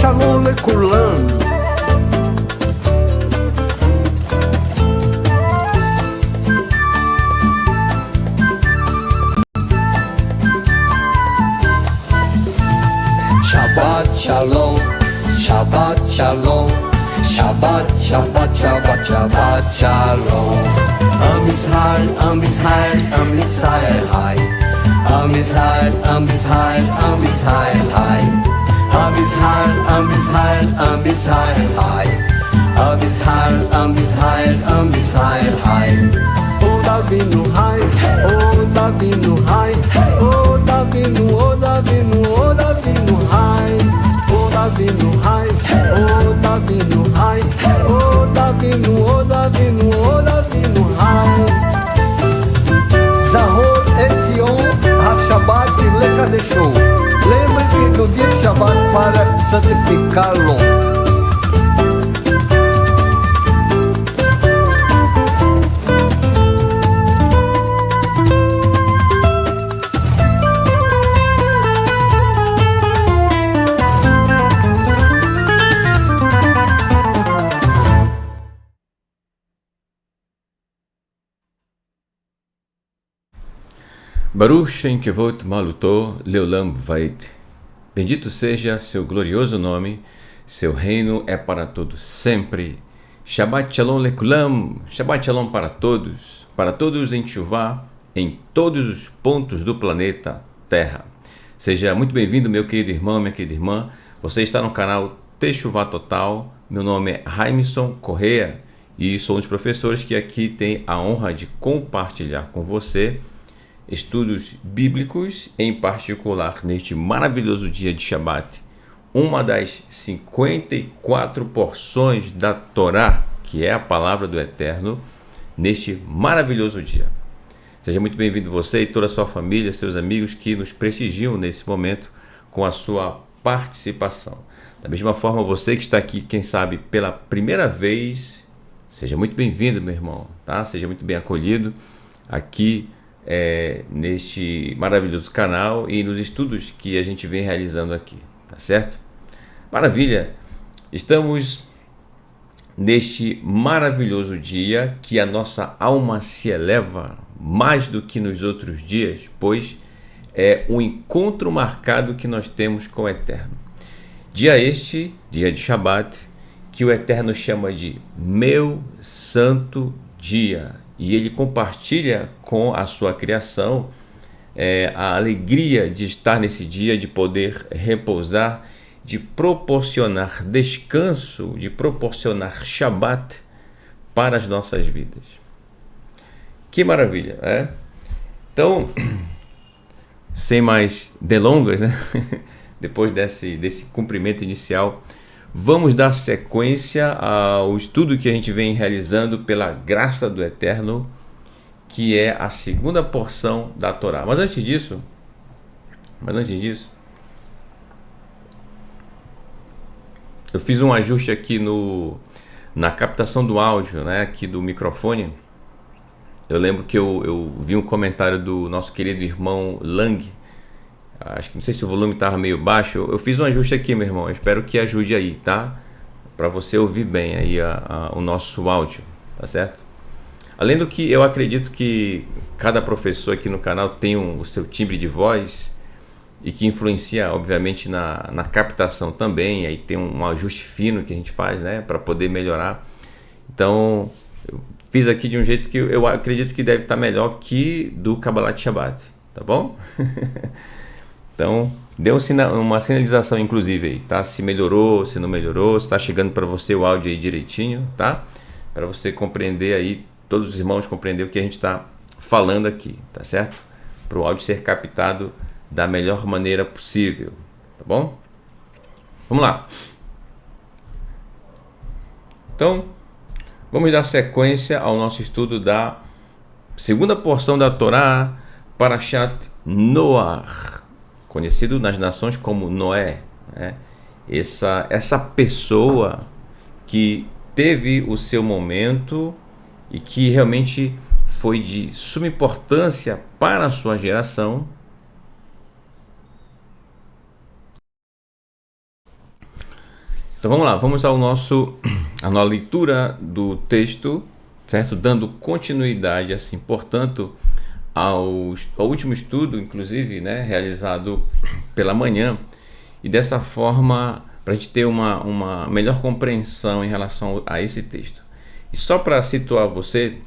Shalom Lekulam. Shabbat Shalom, Shabbat Shalom, Shabbat, Shabbat, Shabbat, Shabbat Shalom. Am Israel, Am Israel, Am Israel, Hai. Am Israel, Am Israel, Am Israel, Hai. Am Israel, Am Israel, Am Israel, Hai. Am Israel, Am Israel, Am Israel, Hai. O Davinu, Hai. O Davinu, Hai. O Davinu, O Davinu, O Davinu, Hai. O Davinu, Hai. O Davinu, Hai. O Davinu, O Davinu, O Davinu, Hai. Zahor Etion HaShabbat Lekadeshu. Lembre-te do dia de Shabbat para santificá-lo. Baruch Shem Kevot Maluto Leolam Vaed. Bendito seja seu glorioso nome, seu reino é para todos sempre. Shabbat Shalom Lekulam, Shabbat Shalom para todos em Teshuvá, em todos os pontos do planeta Terra. Seja muito bem-vindo, meu querido irmão, minha querida irmã. Você está no canal Teshuvá Total. Meu nome é Raimson Correia e sou um dos professores que aqui tem a honra de compartilhar com você estudos bíblicos, em particular neste maravilhoso dia de Shabbat, uma das 54 porções da Torá, que é a palavra do Eterno, neste maravilhoso dia. Seja muito bem-vindo você e toda a sua família, seus amigos que nos prestigiam nesse momento com a sua participação. Da mesma forma, você que está aqui, quem sabe, pela primeira vez, seja muito bem-vindo, meu irmão, tá? Seja muito bem acolhido aqui neste maravilhoso canal e nos estudos que a gente vem realizando aqui, tá certo? Maravilha! Estamos neste maravilhoso dia que a nossa alma se eleva mais do que nos outros dias, pois é um encontro marcado que nós temos com o Eterno. Dia este, dia de Shabbat, que o Eterno chama de meu santo dia. E ele compartilha com a sua criação a alegria de estar nesse dia, de poder repousar, de proporcionar descanso, de proporcionar Shabbat para as nossas vidas. Que maravilha, né? Então, sem mais delongas, né? Depois desse cumprimento inicial, vamos dar sequência ao estudo que a gente vem realizando pela graça do Eterno, que é a segunda porção da Torá. Mas antes disso, eu fiz um ajuste aqui na captação do áudio, né, aqui do microfone. Eu lembro que eu vi um comentário do nosso querido irmão Lang. Acho que não sei se o volume estava meio baixo. Eu fiz um ajuste aqui, meu irmão. Eu espero que ajude aí, tá? Para você ouvir bem aí o nosso áudio, tá certo? Além do que eu acredito que cada professor aqui no canal tem o seu timbre de voz e que influencia, obviamente, na captação também. Aí tem um ajuste fino que a gente faz, né? Para poder melhorar. Então, eu fiz aqui de um jeito que eu acredito que deve estar melhor que do Kabbalat Shabbat, tá bom? Então, dê uma sinalização inclusive aí, tá? Se melhorou, se não melhorou, se está chegando para você o áudio aí direitinho, tá? Para você compreender aí, todos os irmãos compreender o que a gente está falando aqui, tá certo? Para o áudio ser captado da melhor maneira possível, tá bom? Vamos lá. Então, vamos dar sequência ao nosso estudo da segunda porção da Torá, Parashat Noach, conhecido nas nações como Noé, né? Essa pessoa que teve o seu momento e que realmente foi de suma importância para a sua geração, Então vamos lá, vamos à nossa leitura do texto, certo? Dando continuidade, assim, portanto, ao último estudo, inclusive, né, realizado pela manhã, e dessa forma, para a gente ter uma melhor compreensão em relação a esse texto. E só para situar você,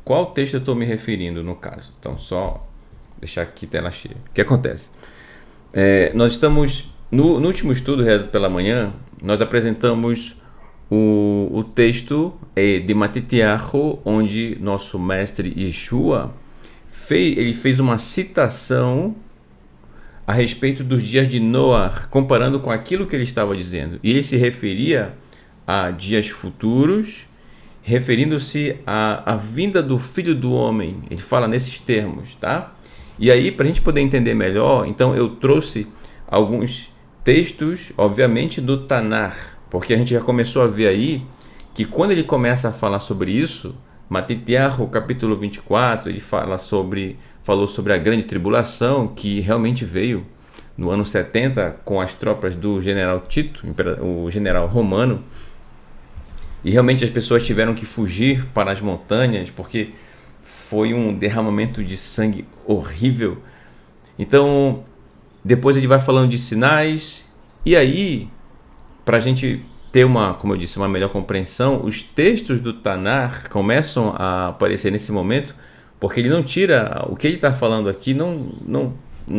qual texto eu estou me referindo no caso? Então, só deixar aqui tela cheia. O que acontece? Nós estamos, no último estudo realizado pela manhã, nós apresentamos o texto de Matitiahu, onde nosso mestre Yeshua ele fez uma citação a respeito dos dias de Noah, comparando com aquilo que ele estava dizendo. E ele se referia a dias futuros, referindo-se à vinda do Filho do Homem. Ele fala nesses termos, tá? E aí, para a gente poder entender melhor, então eu trouxe alguns textos, obviamente, do Tanar, porque a gente já começou a ver aí que quando ele começa a falar sobre isso, Matitiahu, capítulo 24, ele falou sobre a grande tribulação que realmente veio no ano 70 com as tropas do general Tito, o general romano, e realmente as pessoas tiveram que fugir para as montanhas porque foi um derramamento de sangue horrível. Então, depois ele vai falando de sinais, e aí, para a gente ter como eu disse, uma melhor compreensão, os textos do Tanar começam a aparecer nesse momento, porque ele não tira, o que ele está falando aqui não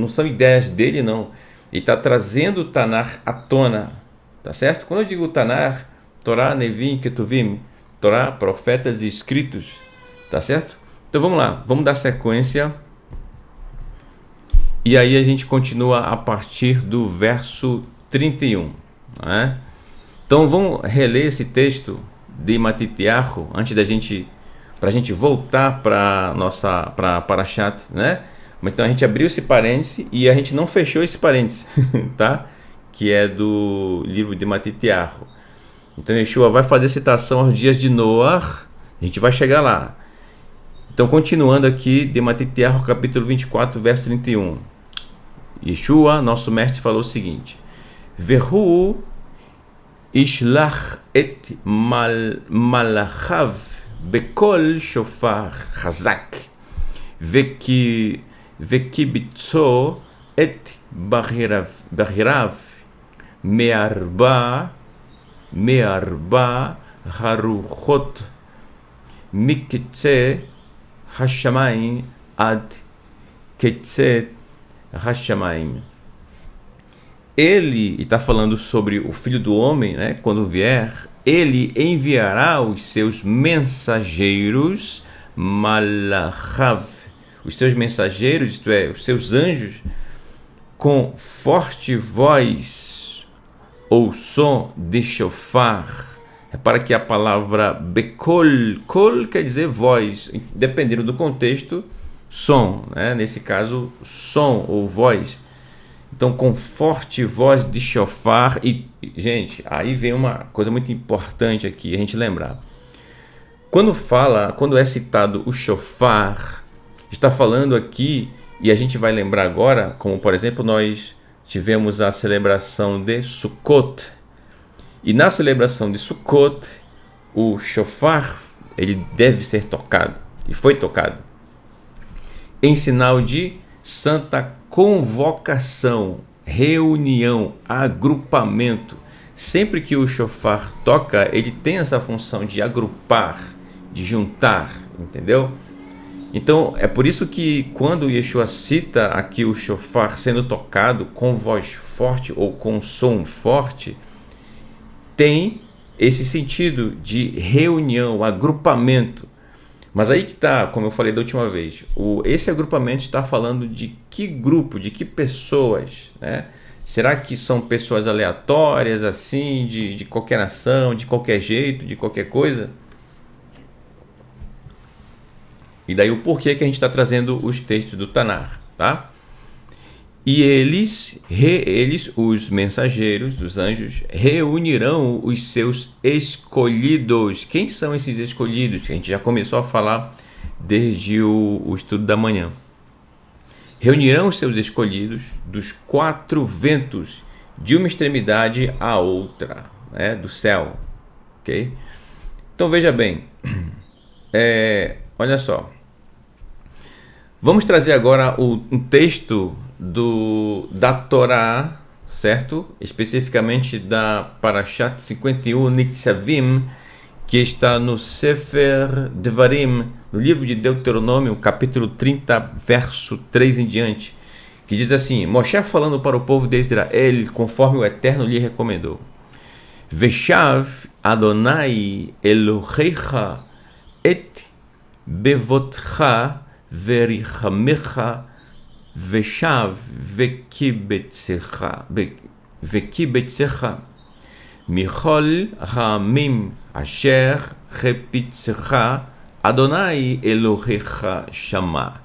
são ideias dele, não. Ele está trazendo o Tanar à tona, tá certo? Quando eu digo Tanar, Torá, Nevim, Ketuvim, Torá, profetas e escritos, tá certo? Então vamos lá, vamos dar sequência. E aí a gente continua a partir do verso 31. Né? Então vamos reler esse texto de Matitiahu antes para a gente voltar para Parashat, né? Então a gente abriu esse parêntese e a gente não fechou esse parêntese, tá? Que é do livro de Matitiahu. Então Yeshua vai fazer citação aos dias de Noah, a gente vai chegar lá. Então continuando aqui de Matitiahu, capítulo 24, verso 31. Yeshua, nosso mestre, falou o seguinte: Vehu ishlach et malachav bekol shofar chazak vekibitzo et bahirav me'arba haruchot miketze hashamayim ad ketze hashamayim. Ele está falando sobre o Filho do Homem, né? Quando vier, ele enviará os seus mensageiros, malachav, os seus mensageiros, isto é, os seus anjos, com forte voz ou som de shofar. Repara que a palavra bekol, kol quer dizer voz, dependendo do contexto, som, né? Nesse caso, som ou voz. Então, com forte voz de shofar. E, gente, aí vem uma coisa muito importante aqui, a gente lembrar. Quando é citado o shofar, está falando aqui, e a gente vai lembrar agora, como por exemplo, nós tivemos a celebração de Sukkot. E na celebração de Sukkot, o shofar, ele deve ser tocado, e foi tocado, em sinal de santa convocação, reunião, agrupamento. Sempre que o shofar toca, ele tem essa função de agrupar, de juntar, entendeu? Então, é por isso que quando Yeshua cita aqui o shofar sendo tocado com voz forte ou com som forte, tem esse sentido de reunião, agrupamento. Mas aí que está, como eu falei da última vez, esse agrupamento está falando de que grupo, de que pessoas, né? Será que são pessoas aleatórias, assim, de qualquer nação, de qualquer jeito, de qualquer coisa? E daí o porquê que a gente está trazendo os textos do Tanar, tá? E eles, os mensageiros dos anjos, reunirão os seus escolhidos. Quem são esses escolhidos? Que a gente já começou a falar desde o estudo da manhã. Reunirão os seus escolhidos dos quatro ventos, de uma extremidade à outra. do céu, ok? Então veja bem, olha só, vamos trazer agora um texto da Torá, certo? Especificamente da Parashat 51 Nitzavim, que está no Sefer Devarim, no livro de Deuteronômio, capítulo 30, verso 3 em diante, que diz assim: Moshe falando para o povo de Israel, conforme o Eterno lhe recomendou: Veshav Adonai Elohecha et bevotcha verichamecha veshav vekibetzecha Michol Hamim Asher Repitzecha Adonai Elohecha Shama.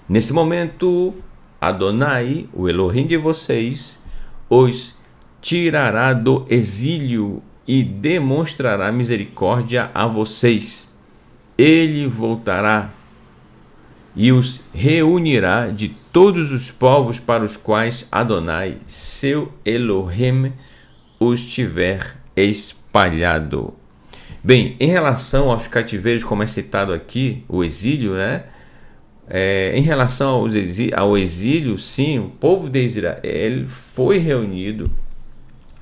Nesse momento, Adonai, o Elohim de vocês, os tirará do exílio e demonstrará misericórdia a vocês. Ele voltará e os reunirá de todos os povos para os quais Adonai, seu Elohim, os tiver espalhado. Bem, em relação aos cativeiros, como é citado aqui, o exílio, né? Em relação ao exílio, sim, o povo de Israel foi reunido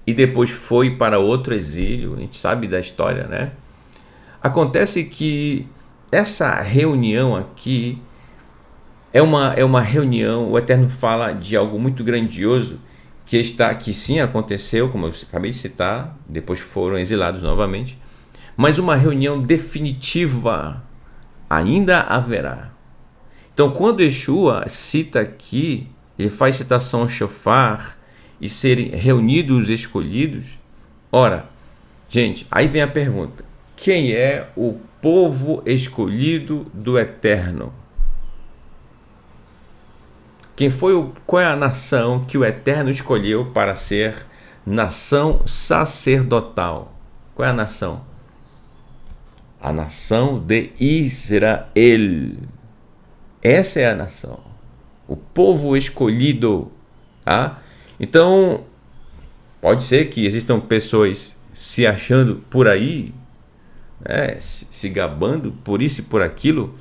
e depois foi para outro exílio. A gente sabe da história, né? Acontece que essa reunião aqui é uma reunião, o Eterno fala de algo muito grandioso, que sim aconteceu, como eu acabei de citar, depois foram exilados novamente, mas uma reunião definitiva ainda haverá. Então, quando Yeshua cita aqui, ele faz citação ao shofar e serem reunidos os escolhidos. Ora, gente, aí vem a pergunta: quem é o povo escolhido do Eterno? Qual é a nação que o Eterno escolheu para ser nação sacerdotal? Qual é a nação? A nação de Israel. Essa é a nação, o povo escolhido. Tá? Então, pode ser que existam pessoas se achando por aí, né, se gabando por isso e por aquilo,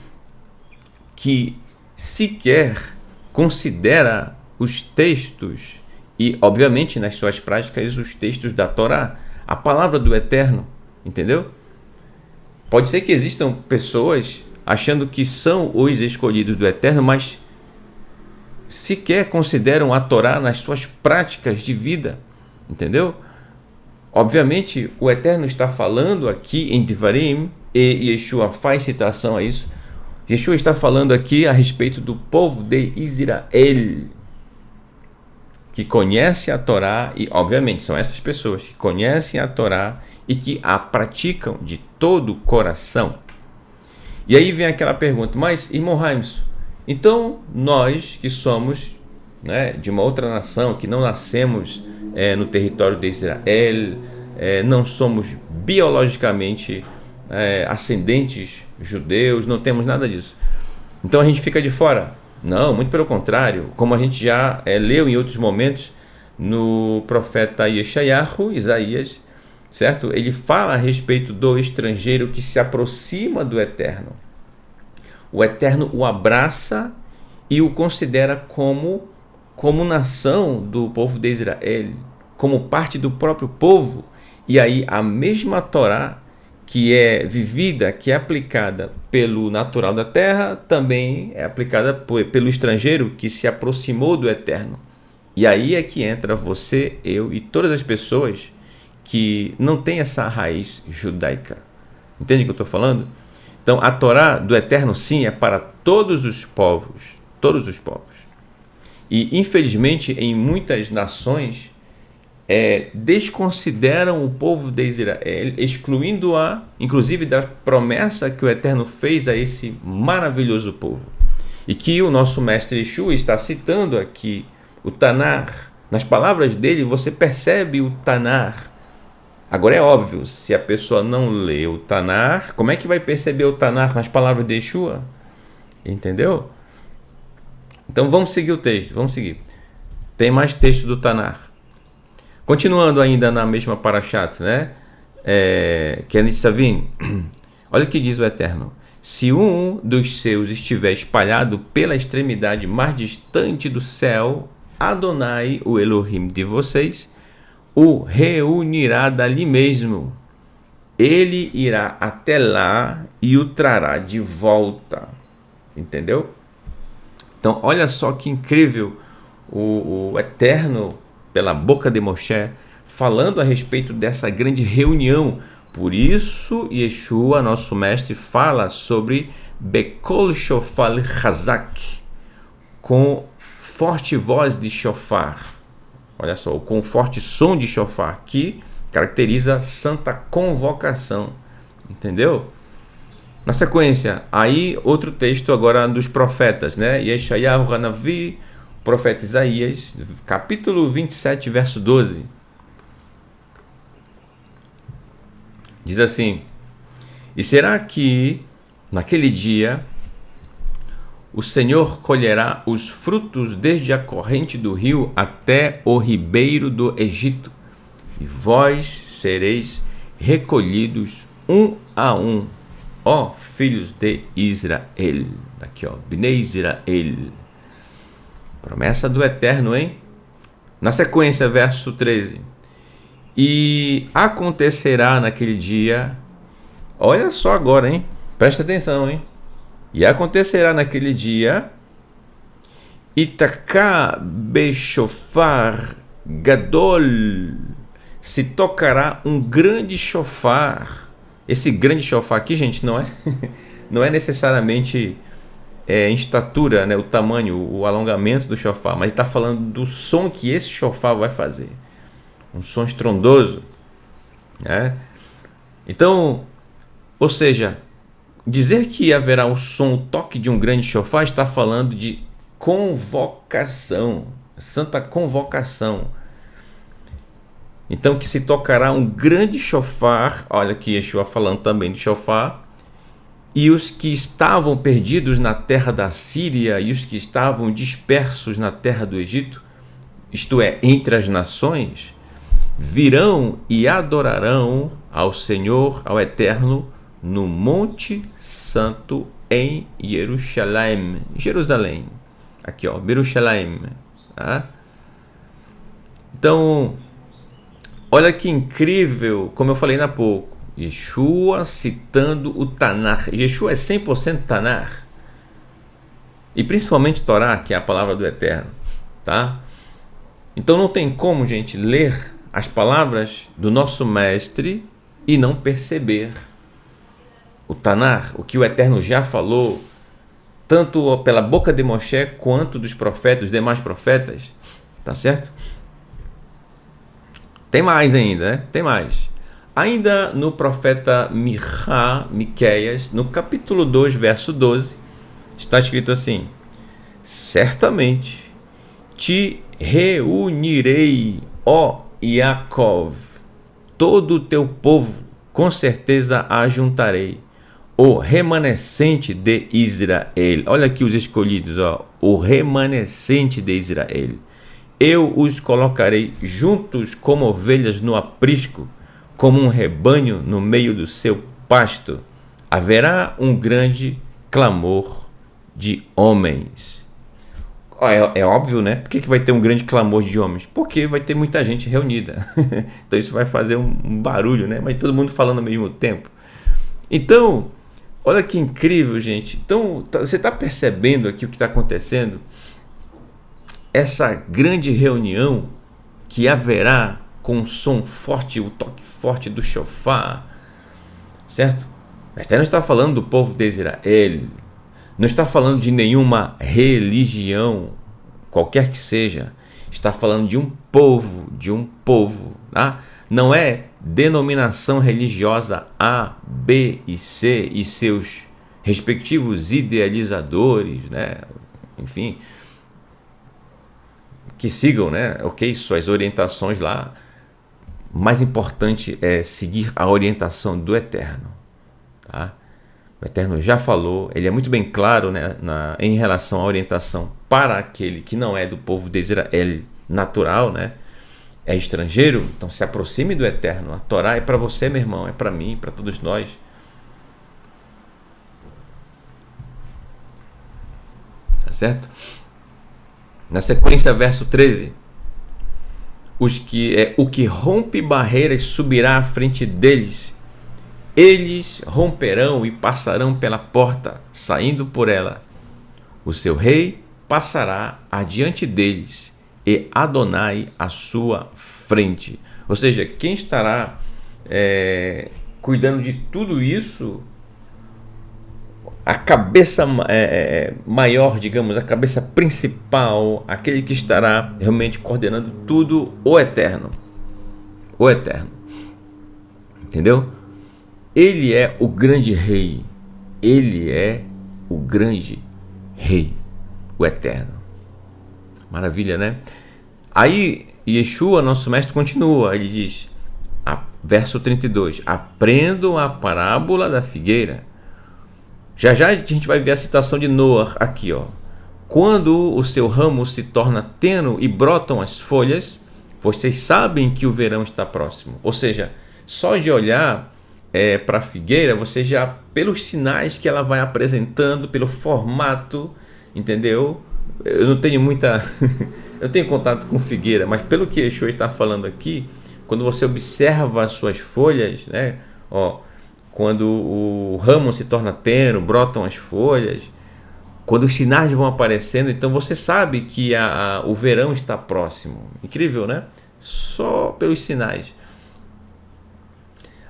que sequer considera os textos e, obviamente, nas suas práticas, os textos da Torá, a palavra do Eterno, entendeu? Pode ser que existam pessoas achando que são os escolhidos do Eterno, mas sequer consideram a Torá nas suas práticas de vida, entendeu? Obviamente, o Eterno está falando aqui em Devarim, e Yeshua faz citação a isso. Yeshua está falando aqui a respeito do povo de Israel, que conhece a Torá, e obviamente são essas pessoas que conhecem a Torá e que a praticam de todo o coração. E aí vem aquela pergunta: mas, irmão Raimus, então nós que somos, né, de uma outra nação, que não nascemos no território de Israel, não somos biologicamente ascendentes judeus, não temos nada disso, então a gente fica de fora? Não, muito pelo contrário, como a gente já leu em outros momentos no profeta Yeshayahu, Isaías, certo? Ele fala a respeito do estrangeiro que se aproxima do Eterno. O Eterno o abraça e o considera como nação do povo de Israel, como parte do próprio povo. E aí a mesma Torá que é vivida, que é aplicada pelo natural da terra, também é aplicada pelo estrangeiro que se aproximou do Eterno. E aí é que entra você, eu e todas as pessoas que não têm essa raiz judaica. Entende o que eu estou falando? Então, a Torá do Eterno, sim, é para todos os povos. Todos os povos. E, infelizmente, em muitas nações, desconsideram o povo de Israel, excluindo-a, inclusive, da promessa que o Eterno fez a esse maravilhoso povo. E que o nosso mestre Yeshua está citando aqui, o Tanar. Nas palavras dele, você percebe o Tanar. Agora é óbvio, se a pessoa não lê o Tanar, como é que vai perceber o Tanar nas palavras de Yeshua? Entendeu? Então vamos seguir o texto, vamos seguir. Tem mais texto do Tanar. Continuando ainda na mesma parashat, né? Que é Nitzavim. Olha o que diz o Eterno. Se um dos seus estiver espalhado pela extremidade mais distante do céu, Adonai, o Elohim de vocês, o reunirá dali mesmo. Ele irá até lá e o trará de volta. Entendeu? Então, olha só que incrível o Eterno, pela boca de Moshe, falando a respeito dessa grande reunião. Por isso, Yeshua, nosso mestre, fala sobre Bekol Shofar Hazak, com forte voz de shofar. Olha só, com forte som de shofar, que caracteriza santa convocação. Entendeu? Na sequência, aí outro texto agora dos profetas, né? Yeshayahu Hanavi, profeta Isaías, capítulo 27, verso 12. Diz assim: e será que naquele dia o Senhor colherá os frutos desde a corrente do rio até o ribeiro do Egito, e vós sereis recolhidos um a um, ó filhos de Israel. Aqui, ó, Bnei Israel. Promessa do Eterno, hein? Na sequência, verso 13. E acontecerá naquele dia, olha só agora, hein? Presta atenção, hein? E acontecerá naquele dia, Itaká beshofar gadol, se tocará um grande shofar. Esse grande shofar aqui, gente, não é necessariamente em estatura, né, o tamanho, o alongamento do shofar, mas está falando do som que esse shofar vai fazer. Um som estrondoso, né? Então, ou seja, dizer que haverá o som, o toque de um grande shofar, está falando de convocação, santa convocação. Então, que se tocará um grande shofar, olha aqui Yeshua falando também do shofar, e os que estavam perdidos na terra da Síria e os que estavam dispersos na terra do Egito, isto é, entre as nações, virão e adorarão ao Senhor, ao Eterno, no Monte Santo em Jerusalém. Aqui, ó, Jerusalém. Tá? Então, olha que incrível, como eu falei há pouco, Yeshua citando o Tanar. Yeshua é 100% Tanar. E principalmente Torá, que é a palavra do Eterno. Tá? Então não tem como, gente, ler as palavras do nosso mestre e não perceber o Tanar, o que o Eterno já falou, tanto pela boca de Moshe quanto dos profetas, os demais profetas. Tá certo? Tem mais ainda, né? Tem mais. Ainda no profeta Miqueias, no capítulo 2, verso 12, está escrito assim: certamente te reunirei, ó Yaakov, todo o teu povo, com certeza ajuntarei, o remanescente de Israel. Olha aqui os escolhidos, ó, o remanescente de Israel. Eu os colocarei juntos como ovelhas no aprisco, como um rebanho no meio do seu pasto. Haverá um grande clamor de homens. É óbvio, né? Por que vai ter um grande clamor de homens? Porque vai ter muita gente reunida. Então isso vai fazer um barulho, né? Mas todo mundo falando ao mesmo tempo. Então, olha que incrível, gente. Então, você está percebendo aqui o que está acontecendo? Essa grande reunião que haverá com um som forte, o toque forte do shofar, certo? Até não está falando do povo de Israel, não está falando de nenhuma religião, qualquer que seja, está falando de um povo, tá? Não é denominação religiosa A, B e C e seus respectivos idealizadores, né? Enfim, que sigam, né? Ok, suas orientações lá. O mais importante é seguir a orientação do Eterno. Tá? O Eterno já falou, ele é muito bem claro, né, em relação à orientação para aquele que não é do povo de Israel natural, né? é estrangeiro, então se aproxime do Eterno. A Torá é para você, meu irmão, é para mim, para todos nós. Tá certo? Na sequência, verso 13. O que rompe barreiras subirá à frente deles. Eles romperão e passarão pela porta, saindo por ela. O seu rei passará adiante deles e Adonai à sua frente. Ou seja, quem estará cuidando de tudo isso, a cabeça maior, digamos, a cabeça principal, aquele que estará realmente coordenando tudo, o Eterno. O Eterno. Entendeu? Ele é o grande rei. Ele é o grande rei. O Eterno. Maravilha, né? Aí, Yeshua, nosso mestre, continua. Ele diz, verso 32, aprendam a parábola da figueira. Já já a gente vai ver a citação de Noah aqui, ó. Quando o seu ramo se torna tênue e brotam as folhas, vocês sabem que o verão está próximo. Ou seja, só de olhar para a figueira, você já, pelos sinais que ela vai apresentando, pelo formato, entendeu? Eu não tenho muita... eu tenho contato com figueira, mas pelo que Yeshua está falando aqui, quando você observa as suas folhas, né? Ó, quando o ramo se torna tênue, brotam as folhas, quando os sinais vão aparecendo, então você sabe que o verão está próximo. Incrível, né? Só pelos sinais.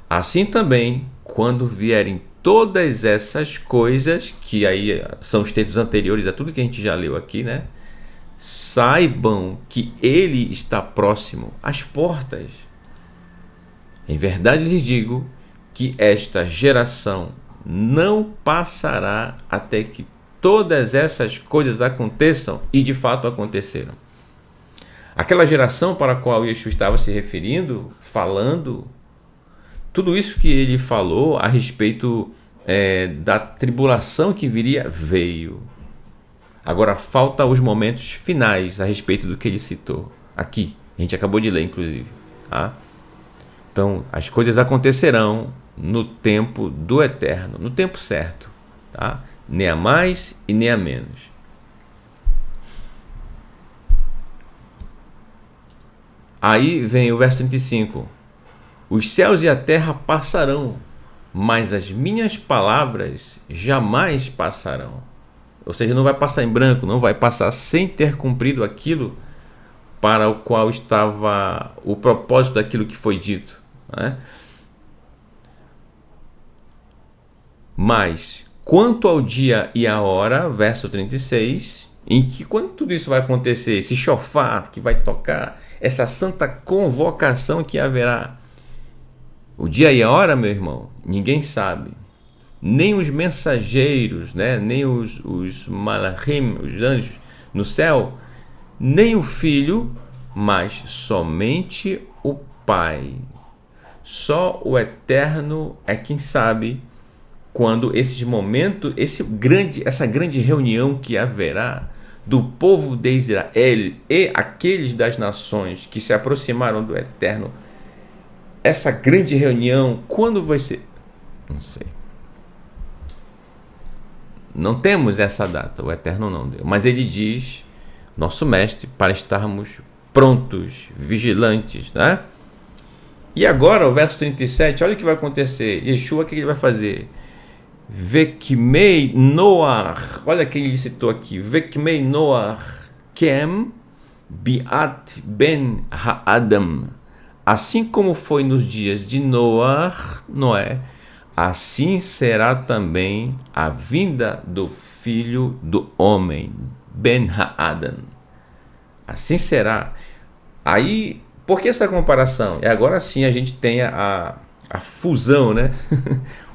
Assim também, quando vierem todas essas coisas, que aí são os textos anteriores a tudo que a gente já leu aqui, né? Saibam que ele está próximo às portas. Em verdade lhes digo que esta geração não passará até que todas essas coisas aconteçam, e de fato aconteceram. Aquela geração para a qual Yeshua estava se referindo, falando, tudo isso que ele falou a respeito da tribulação que viria, veio. Agora falta os momentos finais a respeito do que ele citou aqui. A gente acabou de ler, inclusive. Tá? Então, as coisas acontecerão no tempo do Eterno, no tempo certo. Tá? Nem a mais e nem a menos. Aí vem o verso 35. Os céus e a terra passarão, mas as minhas palavras jamais passarão. Ou seja, não vai passar em branco, não vai passar sem ter cumprido aquilo para o qual estava o propósito daquilo que foi dito. Né? Mas, quanto ao dia e a hora, verso 36, em que quando tudo isso vai acontecer, esse shofar que vai tocar, essa santa convocação que haverá, o dia e a hora, meu irmão, ninguém sabe. Nem os mensageiros, né? Nem os malachim, os anjos no céu, nem o Filho, mas somente o Pai. Só o Eterno é quem sabe quando esses momentos, essa grande reunião que haverá do povo de Israel e aqueles das nações que se aproximaram do Eterno, essa grande reunião, quando vai ser? Não sei. Não temos essa data, o Eterno não deu. Mas ele diz, nosso mestre, para estarmos prontos, vigilantes, né? E agora, o verso 37, olha o que vai acontecer. Yeshua, o que ele vai fazer? Vekmei Noach, olha quem ele citou aqui. Vekmei Noach kem biat ben ha'adam. Assim como foi nos dias de Noé, assim será também a vinda do Filho do Homem, Ben Ha'adam. Assim será. Aí, por que essa comparação? E agora sim a gente tem a fusão, né?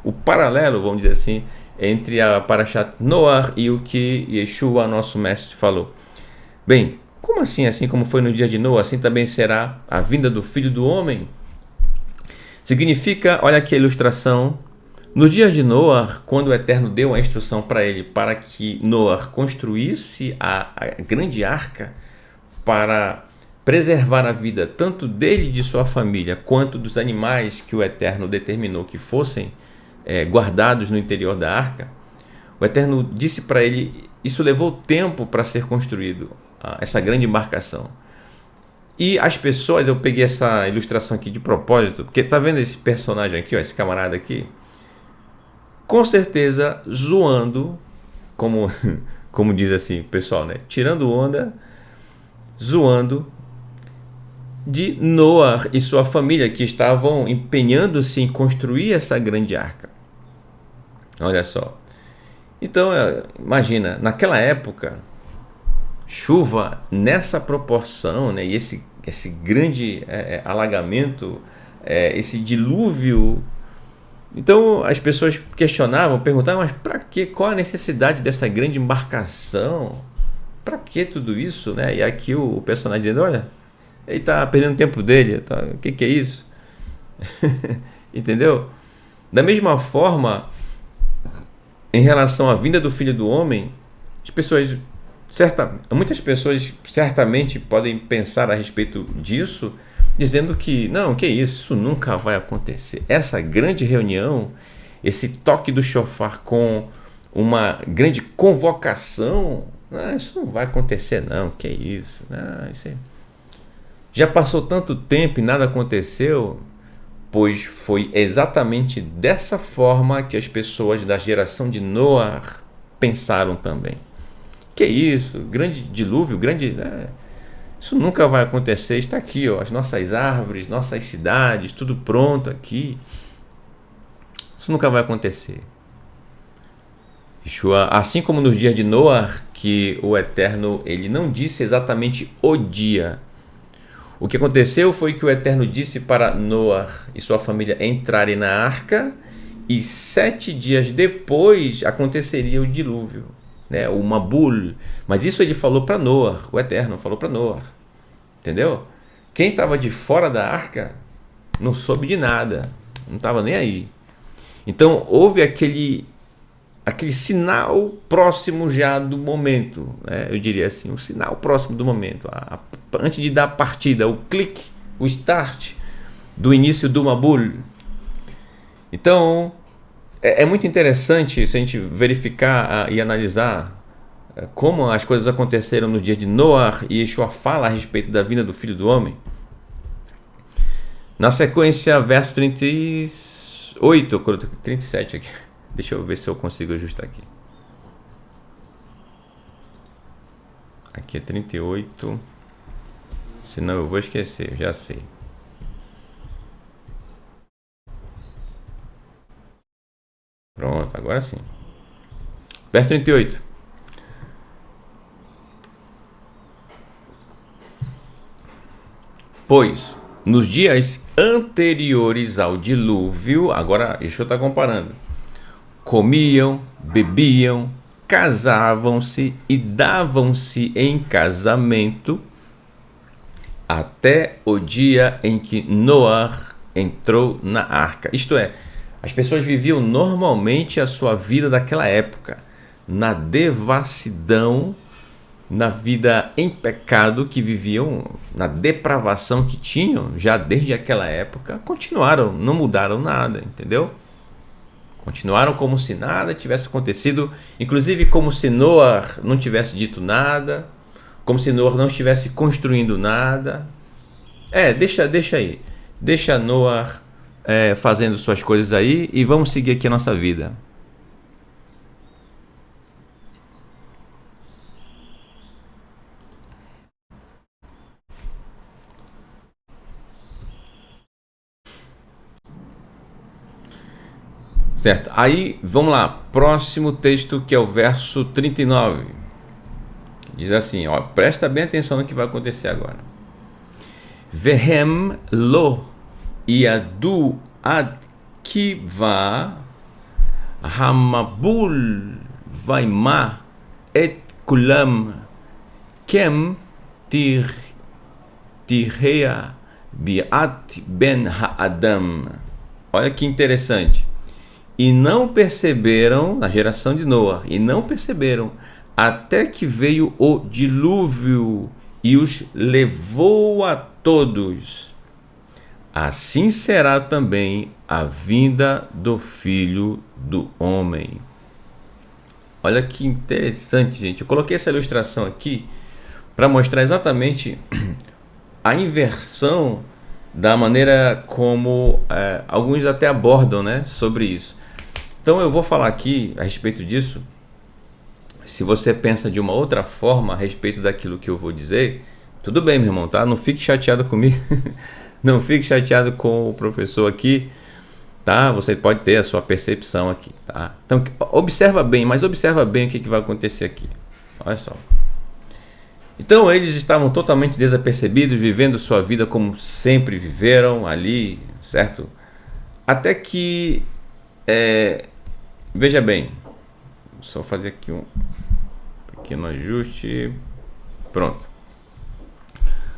O paralelo, vamos dizer assim, entre a Parashat Noach e o que Yeshua, nosso mestre, falou. Bem, como assim? Assim como foi no dia de Noé, assim também será a vinda do Filho do Homem? Significa, olha aqui a ilustração. Nos dias de Noé, quando o Eterno deu a instrução para ele para que Noé construísse a grande arca para preservar a vida tanto dele e de sua família, quanto dos animais que o Eterno determinou que fossem guardados no interior da arca, o Eterno disse para ele, isso levou tempo para ser construído, essa grande embarcação. E as pessoas, eu peguei essa ilustração aqui de propósito, porque tá vendo esse personagem aqui, ó, esse camarada aqui? Com certeza zoando, como diz assim o pessoal, né? Tirando onda, zoando de Noé e sua família, que estavam empenhando-se em construir essa grande arca. Olha só. Então, imagina, naquela época, chuva nessa proporção, né, e esse grande alagamento, esse dilúvio. Então as pessoas questionavam, perguntavam, mas para que? Qual a necessidade dessa grande embarcação? Para que tudo isso, né? E aqui o personagem dizendo, olha, ele está perdendo tempo dele, tá? O que é isso? Entendeu? Da mesma forma, em relação à vinda do Filho do Homem, muitas pessoas certamente podem pensar a respeito disso, dizendo que não, que isso nunca vai acontecer. Essa grande reunião, esse toque do shofar com uma grande convocação, isso não vai acontecer não, que isso? Já passou tanto tempo e nada aconteceu, pois foi exatamente dessa forma que as pessoas da geração de Noé pensaram também. Que isso? Grande dilúvio, isso nunca vai acontecer. Está aqui, ó, as nossas árvores, nossas cidades, tudo pronto aqui. Isso nunca vai acontecer. Yeshua, assim como nos dias de Noé, que o Eterno ele não disse exatamente o dia. O que aconteceu foi que o Eterno disse para Noé e sua família entrarem na arca, e 7 dias depois aconteceria o dilúvio, né? O Mabul. Mas isso ele falou para Noé, o Eterno falou para Noé. Entendeu? Quem estava de fora da arca não soube de nada, não estava nem aí. Então houve aquele sinal próximo já do momento, né? Eu diria assim, um sinal próximo do momento, antes de dar a partida, o clique, o start do início do Mabul. Então é muito interessante se a gente verificar e analisar como as coisas aconteceram no dia de Noé, e Yeshua fala a respeito da vinda do Filho do Homem. Na sequência, verso 38, 37 aqui. Deixa eu ver se eu consigo ajustar aqui. Aqui é 38. Senão eu vou esquecer, já sei. Pronto, agora sim. Verso 38. Pois, nos dias anteriores ao dilúvio, agora Yeshua está comparando, comiam, bebiam, casavam-se e davam-se em casamento até o dia em que Noé entrou na arca. Isto é, as pessoas viviam normalmente a sua vida daquela época, na devassidão, na vida em pecado que viviam, na depravação que tinham já desde aquela época, continuaram, não mudaram nada, entendeu? Continuaram como se nada tivesse acontecido, inclusive como se Noé não tivesse dito nada, como se Noé não estivesse construindo nada. Deixa aí, deixa Noé fazendo suas coisas aí e vamos seguir aqui a nossa vida. Certo? Aí, vamos lá, próximo texto, que é o verso 39. Diz assim, ó, presta bem atenção no que vai acontecer agora. Vehem lo yadu ad kiva hamabul vaima et kulam kem tirhea biat ben haadam. Olha que interessante. E não perceberam, na geração de Noé, e não perceberam, até que veio o dilúvio e os levou a todos. Assim será também a vinda do Filho do Homem. Olha que interessante, gente. Eu coloquei essa ilustração aqui para mostrar exatamente a inversão da maneira como alguns até abordam, né, sobre isso. Então eu vou falar aqui a respeito disso. Se você pensa de uma outra forma a respeito daquilo que eu vou dizer, tudo bem, meu irmão, tá? Não fique chateado comigo. Não fique chateado com o professor aqui, tá? Você pode ter a sua percepção aqui, tá? Então, observa bem, mas observa bem o que vai acontecer aqui. Olha só. Então, eles estavam totalmente desapercebidos, vivendo sua vida como sempre viveram ali, certo? Até que, veja bem, só fazer aqui um pequeno ajuste. Pronto.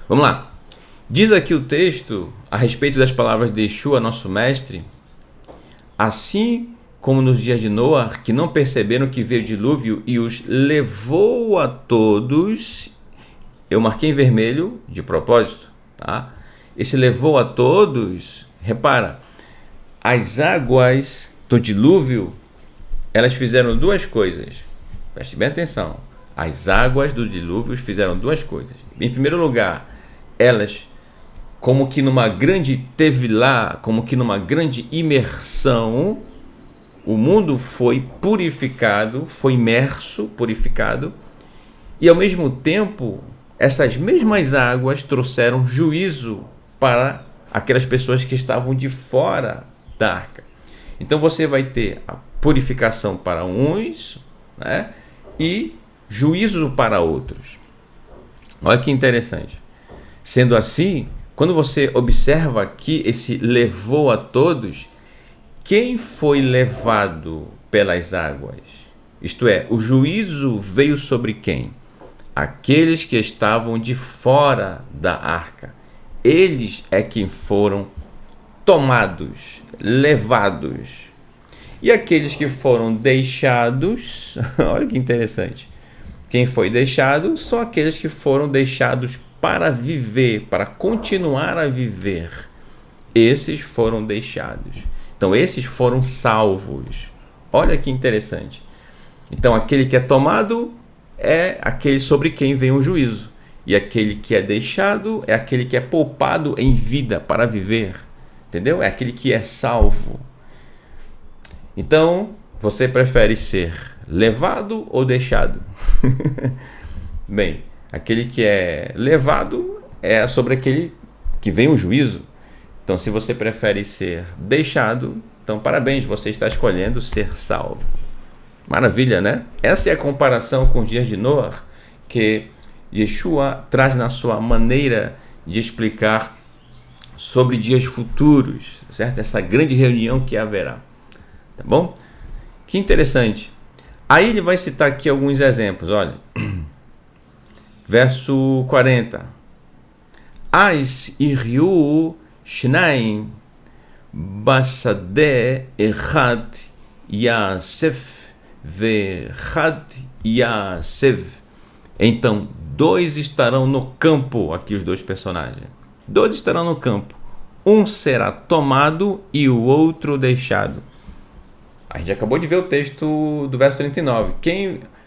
Vamos lá. Diz aqui o texto, a respeito das palavras de Yeshua, nosso mestre: assim como nos dias de Noé, que não perceberam que veio o dilúvio e os levou a todos. Eu marquei em vermelho de propósito, tá? Esse levou a todos, repara, as águas do dilúvio, elas fizeram duas coisas. Preste bem atenção. As águas do dilúvio fizeram duas coisas. Em primeiro lugar, elas, como que numa grande tevilá, como que numa grande imersão, o mundo foi purificado, foi imerso, purificado, e ao mesmo tempo, essas mesmas águas trouxeram juízo para aquelas pessoas que estavam de fora da arca. Então você vai ter a purificação para uns, né, e juízo para outros. Olha que interessante. Sendo assim, quando você observa aqui esse levou a todos, quem foi levado pelas águas? Isto é, o juízo veio sobre quem? Aqueles que estavam de fora da arca. Eles é quem foram tomados, levados. E aqueles que foram deixados, olha que interessante. Quem foi deixado são aqueles que foram deixados para viver, para continuar a viver. Esses foram deixados. Então, esses foram salvos. Olha que interessante. Então, aquele que é tomado é aquele sobre quem vem o juízo. E aquele que é deixado é aquele que é poupado em vida para viver. Entendeu? É aquele que é salvo. Então, você prefere ser levado ou deixado? Bem, aquele que é levado é sobre aquele que vem o juízo. Então, se você prefere ser deixado, então parabéns, você está escolhendo ser salvo. Maravilha, né? Essa é a comparação com os dias de Noé que Yeshua traz na sua maneira de explicar sobre dias futuros, certo? Essa grande reunião que haverá. Tá bom? Que interessante. Aí ele vai citar aqui alguns exemplos, olha. Verso 40. As iriu shnaim basade echad yasef vechad yasev. Então, dois estarão no campo, aqui os dois personagens. Dois estarão no campo. Um será tomado e o outro deixado. A gente acabou de ver o texto do verso 39.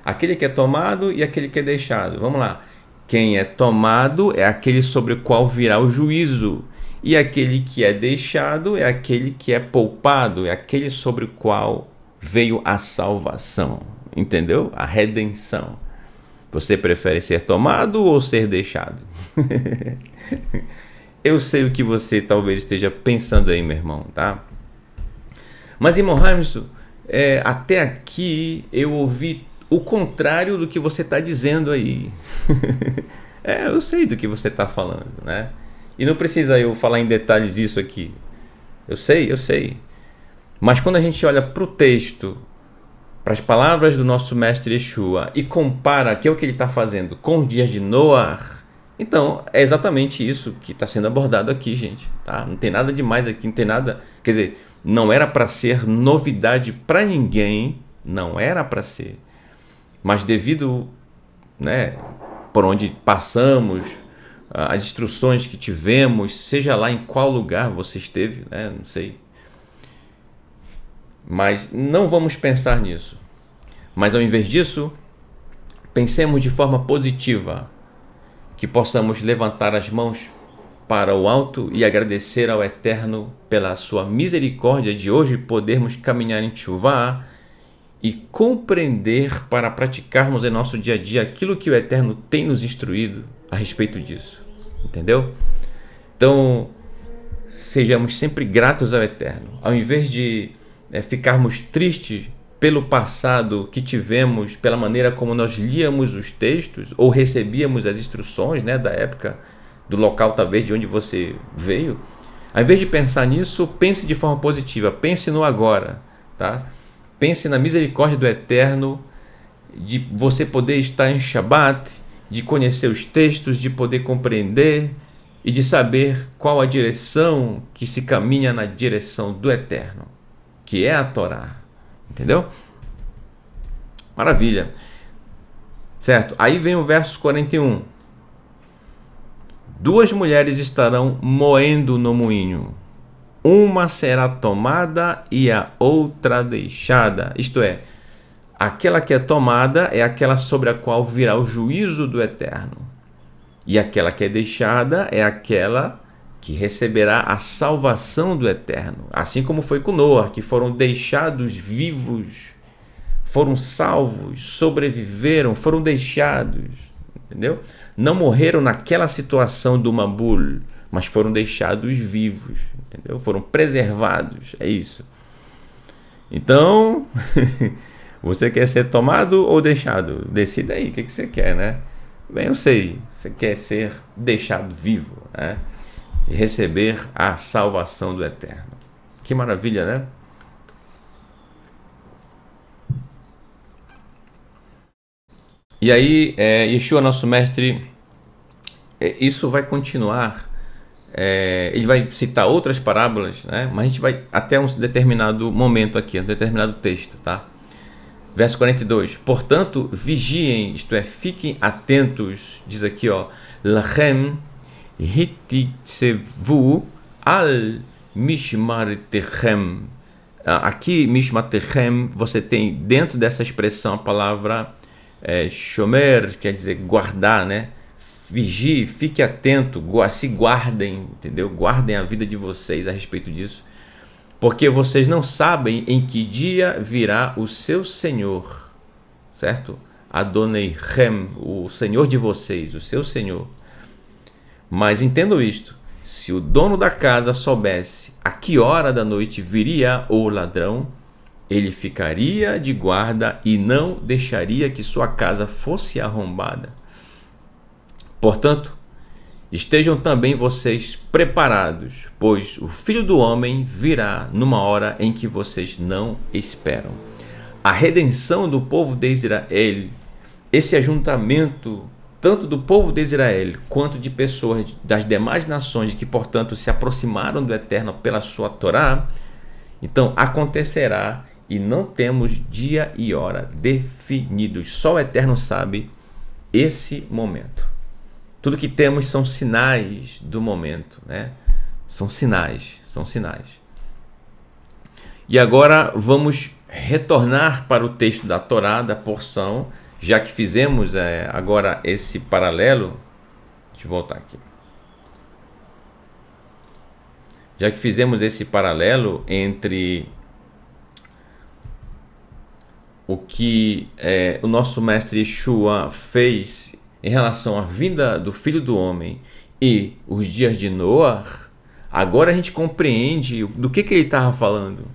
Aquele que é tomado e aquele que é deixado. Vamos lá. Quem é tomado é aquele sobre o qual virá o juízo. E aquele que é deixado é aquele que é poupado. É aquele sobre o qual veio a salvação. Entendeu? A redenção. Você prefere ser tomado ou ser deixado? Eu sei o que você talvez esteja pensando aí, meu irmão, tá? Mas, irmão Raimson, até aqui eu ouvi o contrário do que você está dizendo aí. Eu sei do que você está falando, né? E não precisa eu falar em detalhes isso aqui. Eu sei. Mas quando a gente olha para o texto, para as palavras do nosso mestre Yeshua e compara que é o que ele está fazendo com os dias de Noé, então é exatamente isso que está sendo abordado aqui, gente. Tá? Não tem nada demais aqui, não tem nada... Quer dizer, não era para ser novidade para ninguém, não era para ser. Mas devido, né, por onde passamos, as instruções que tivemos, seja lá em qual lugar você esteve, né? Não sei. Mas não vamos pensar nisso. Mas ao invés disso, pensemos de forma positiva, que possamos levantar as mãos para o alto e agradecer ao Eterno pela sua misericórdia de hoje podermos caminhar em Teshuvá e compreender para praticarmos em nosso dia a dia aquilo que o Eterno tem nos instruído a respeito disso. Entendeu? Então, sejamos sempre gratos ao Eterno. Ao invés de ficarmos tristes pelo passado que tivemos, pela maneira como nós líamos os textos ou recebíamos as instruções, né, da época, do local talvez de onde você veio, ao invés de pensar nisso, pense de forma positiva, pense no agora, tá? Pense na misericórdia do Eterno, de você poder estar em Shabat, de conhecer os textos, de poder compreender e de saber qual a direção que se caminha na direção do Eterno, que é a Torá. Entendeu? Maravilha. Certo? Aí vem o verso 41. 2 mulheres estarão moendo no moinho. Uma será tomada e a outra deixada. Isto é, aquela que é tomada é aquela sobre a qual virá o juízo do Eterno. E aquela que é deixada é aquela que receberá a salvação do Eterno. Assim como foi com Noé, que foram deixados vivos, foram salvos, sobreviveram, foram deixados, entendeu? Não morreram naquela situação do Mabul, mas foram deixados vivos, entendeu? Foram preservados, é isso. Então, você quer ser tomado ou deixado? Decida aí, o que você quer, né? Bem, eu sei, você quer ser deixado vivo, né? E receber a salvação do Eterno. Que maravilha, né? E aí, Yeshua, nosso mestre, isso vai continuar. Ele vai citar outras parábolas, né? Mas a gente vai até um determinado momento aqui, um determinado texto, tá? Verso 42. Portanto, vigiem, isto é, fiquem atentos, diz aqui, ó, Lachem hititzevu al mishmartechem. Aqui, mishmartechem, você tem dentro dessa expressão a palavra shomer, quer dizer guardar, né? Vigie, fique atento, se guardem, entendeu? Guardem a vida de vocês a respeito disso, porque vocês não sabem em que dia virá o seu Senhor, certo? Adoneichem, o Senhor de vocês, o seu Senhor. Mas entendam isto, se o dono da casa soubesse a que hora da noite viria o ladrão, ele ficaria de guarda e não deixaria que sua casa fosse arrombada. Portanto, estejam também vocês preparados, pois o Filho do Homem virá numa hora em que vocês não esperam. A redenção do povo de Israel, esse ajuntamento tanto do povo de Israel quanto de pessoas das demais nações que, portanto, se aproximaram do Eterno pela sua Torá, então acontecerá e não temos dia e hora definidos. Só o Eterno sabe esse momento. Tudo que temos são sinais do momento, né? São sinais. E agora vamos retornar para o texto da Torá, da porção, já que fizemos agora esse paralelo. Deixa eu voltar aqui. Já que fizemos esse paralelo entre o que o nosso mestre Yeshua fez em relação à vinda do Filho do Homem e os dias de Noé, agora a gente compreende do que ele estava falando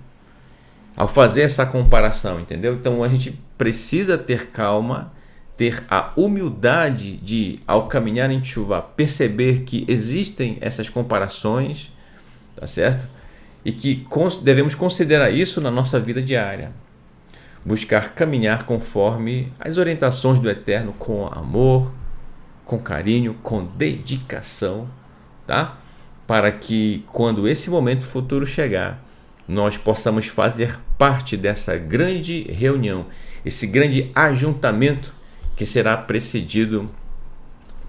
ao fazer essa comparação, entendeu? Então a gente precisa ter calma, ter a humildade de, ao caminhar em Teshuvá, perceber que existem essas comparações, tá certo? E que devemos considerar isso na nossa vida diária. Buscar caminhar conforme as orientações do Eterno, com amor, com carinho, com dedicação, tá? Para que quando esse momento futuro chegar, nós possamos fazer parte dessa grande reunião, esse grande ajuntamento que será precedido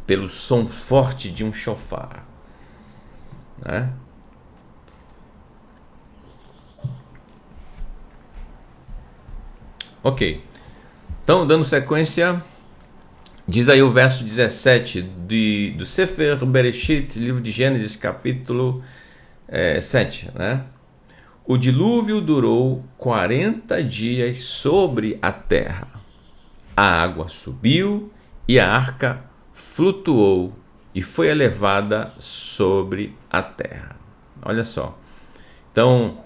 pelo som forte de um chofar, né? Ok, então dando sequência, diz aí o verso 17 do Sefer Bereshit, livro de Gênesis, capítulo 7, né? O dilúvio durou 40 dias sobre a terra. A água subiu e a arca flutuou e foi elevada sobre a terra. Olha só. Então,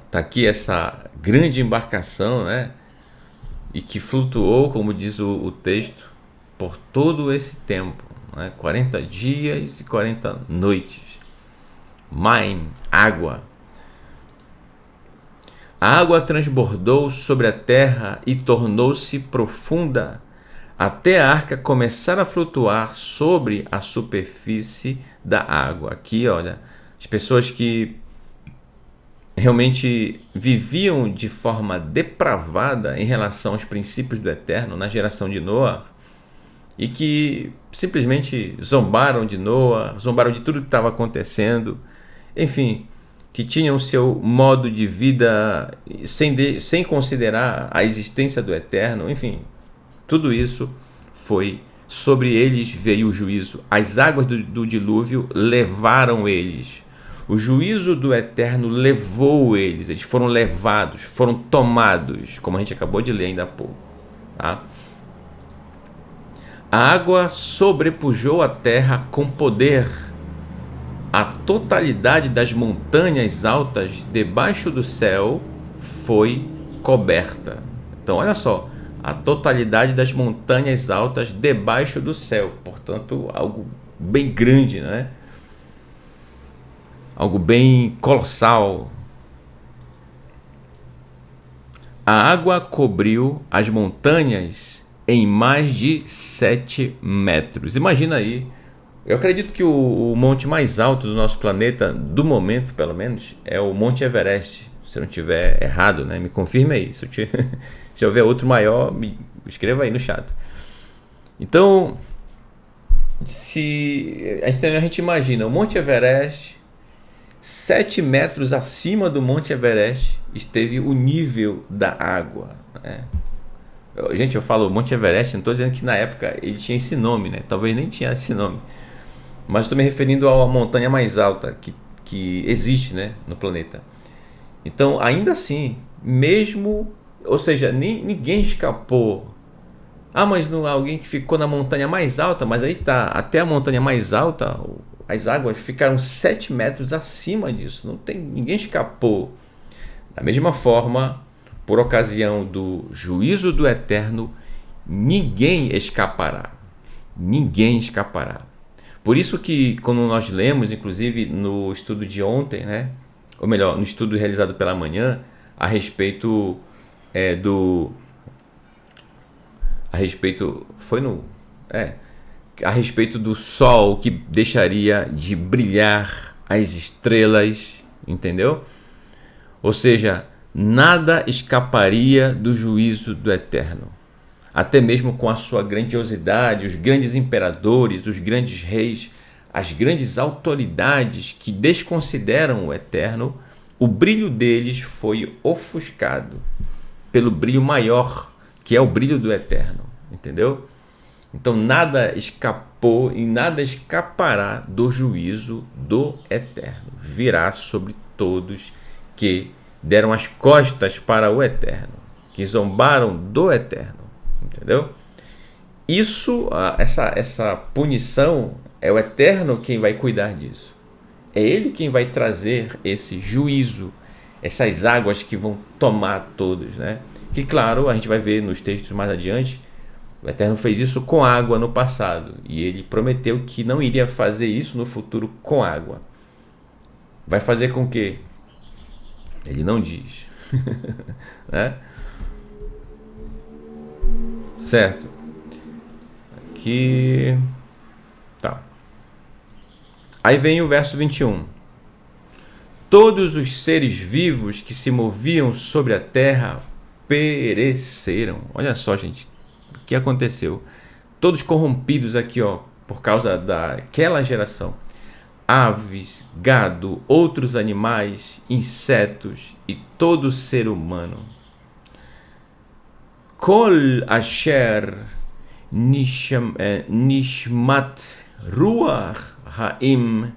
tá aqui essa grande embarcação, né? E que flutuou, como diz o texto, por todo esse tempo, né? 40 dias e 40 noites. Maim, água. A água transbordou sobre a terra e tornou-se profunda, até a arca começar a flutuar sobre a superfície da água. Aqui, olha, as pessoas que realmente viviam de forma depravada em relação aos princípios do Eterno na geração de Noé, e que simplesmente zombaram de Noé, zombaram de tudo que estava acontecendo, enfim, que tinham seu modo de vida sem considerar a existência do Eterno, enfim, tudo isso foi sobre eles, veio o juízo. As águas do dilúvio levaram eles. O juízo do Eterno levou eles. Eles foram levados, foram tomados, como a gente acabou de ler ainda há pouco. Tá? A água sobrepujou a terra com poder. A totalidade das montanhas altas debaixo do céu foi coberta. Então, olha só, a totalidade das montanhas altas debaixo do céu. Portanto, algo bem grande, né? Algo bem colossal. A água cobriu as montanhas em mais de 7 metros. Imagina aí. Eu acredito que o monte mais alto do nosso planeta, do momento pelo menos, é o Monte Everest. Se eu não estiver errado, né? Me confirme aí. Se houver outro maior, me escreva aí no chat. Então, se a gente imagina o Monte Everest, 7 metros acima do Monte Everest esteve o nível da água, né? Gente, eu falo Monte Everest, não estou dizendo que na época ele tinha esse nome, né? Talvez nem tinha esse nome. Mas estou me referindo à montanha mais alta que existe, né, no planeta. Então, ainda assim, mesmo, ou seja, ninguém escapou. Ah, mas não há alguém que ficou na montanha mais alta, mas aí tá, até a montanha mais alta, as águas ficaram 7 metros acima disso. Ninguém escapou. Da mesma forma, por ocasião do juízo do Eterno, ninguém escapará. Ninguém escapará. Por isso que quando nós lemos, inclusive no estudo de ontem, né? Ou melhor, no estudo realizado pela manhã, a respeito a respeito do sol que deixaria de brilhar as estrelas, entendeu? Ou seja, nada escaparia do juízo do Eterno. Até mesmo com a sua grandiosidade, os grandes imperadores, os grandes reis, as grandes autoridades que desconsideram o Eterno, o brilho deles foi ofuscado pelo brilho maior, que é o brilho do Eterno, entendeu? Então nada escapou e nada escapará do juízo do Eterno. Virá sobre todos que deram as costas para o Eterno, que zombaram do Eterno. Entendeu? Isso, essa punição, é o Eterno quem vai cuidar disso. É Ele quem vai trazer esse juízo, essas águas que vão tomar todos, né? Que claro, a gente vai ver nos textos mais adiante, o Eterno fez isso com água no passado, e Ele prometeu que não iria fazer isso no futuro com água. Vai fazer com que? Ele não diz. Né? Certo. Aqui. Tá. Aí vem o verso 21. Todos os seres vivos que se moviam sobre a terra pereceram. Olha só, gente. O que aconteceu? Todos corrompidos aqui, ó, por causa daquela geração, aves, gado, outros animais, insetos e todo ser humano. Kol asher nishmat ruach haim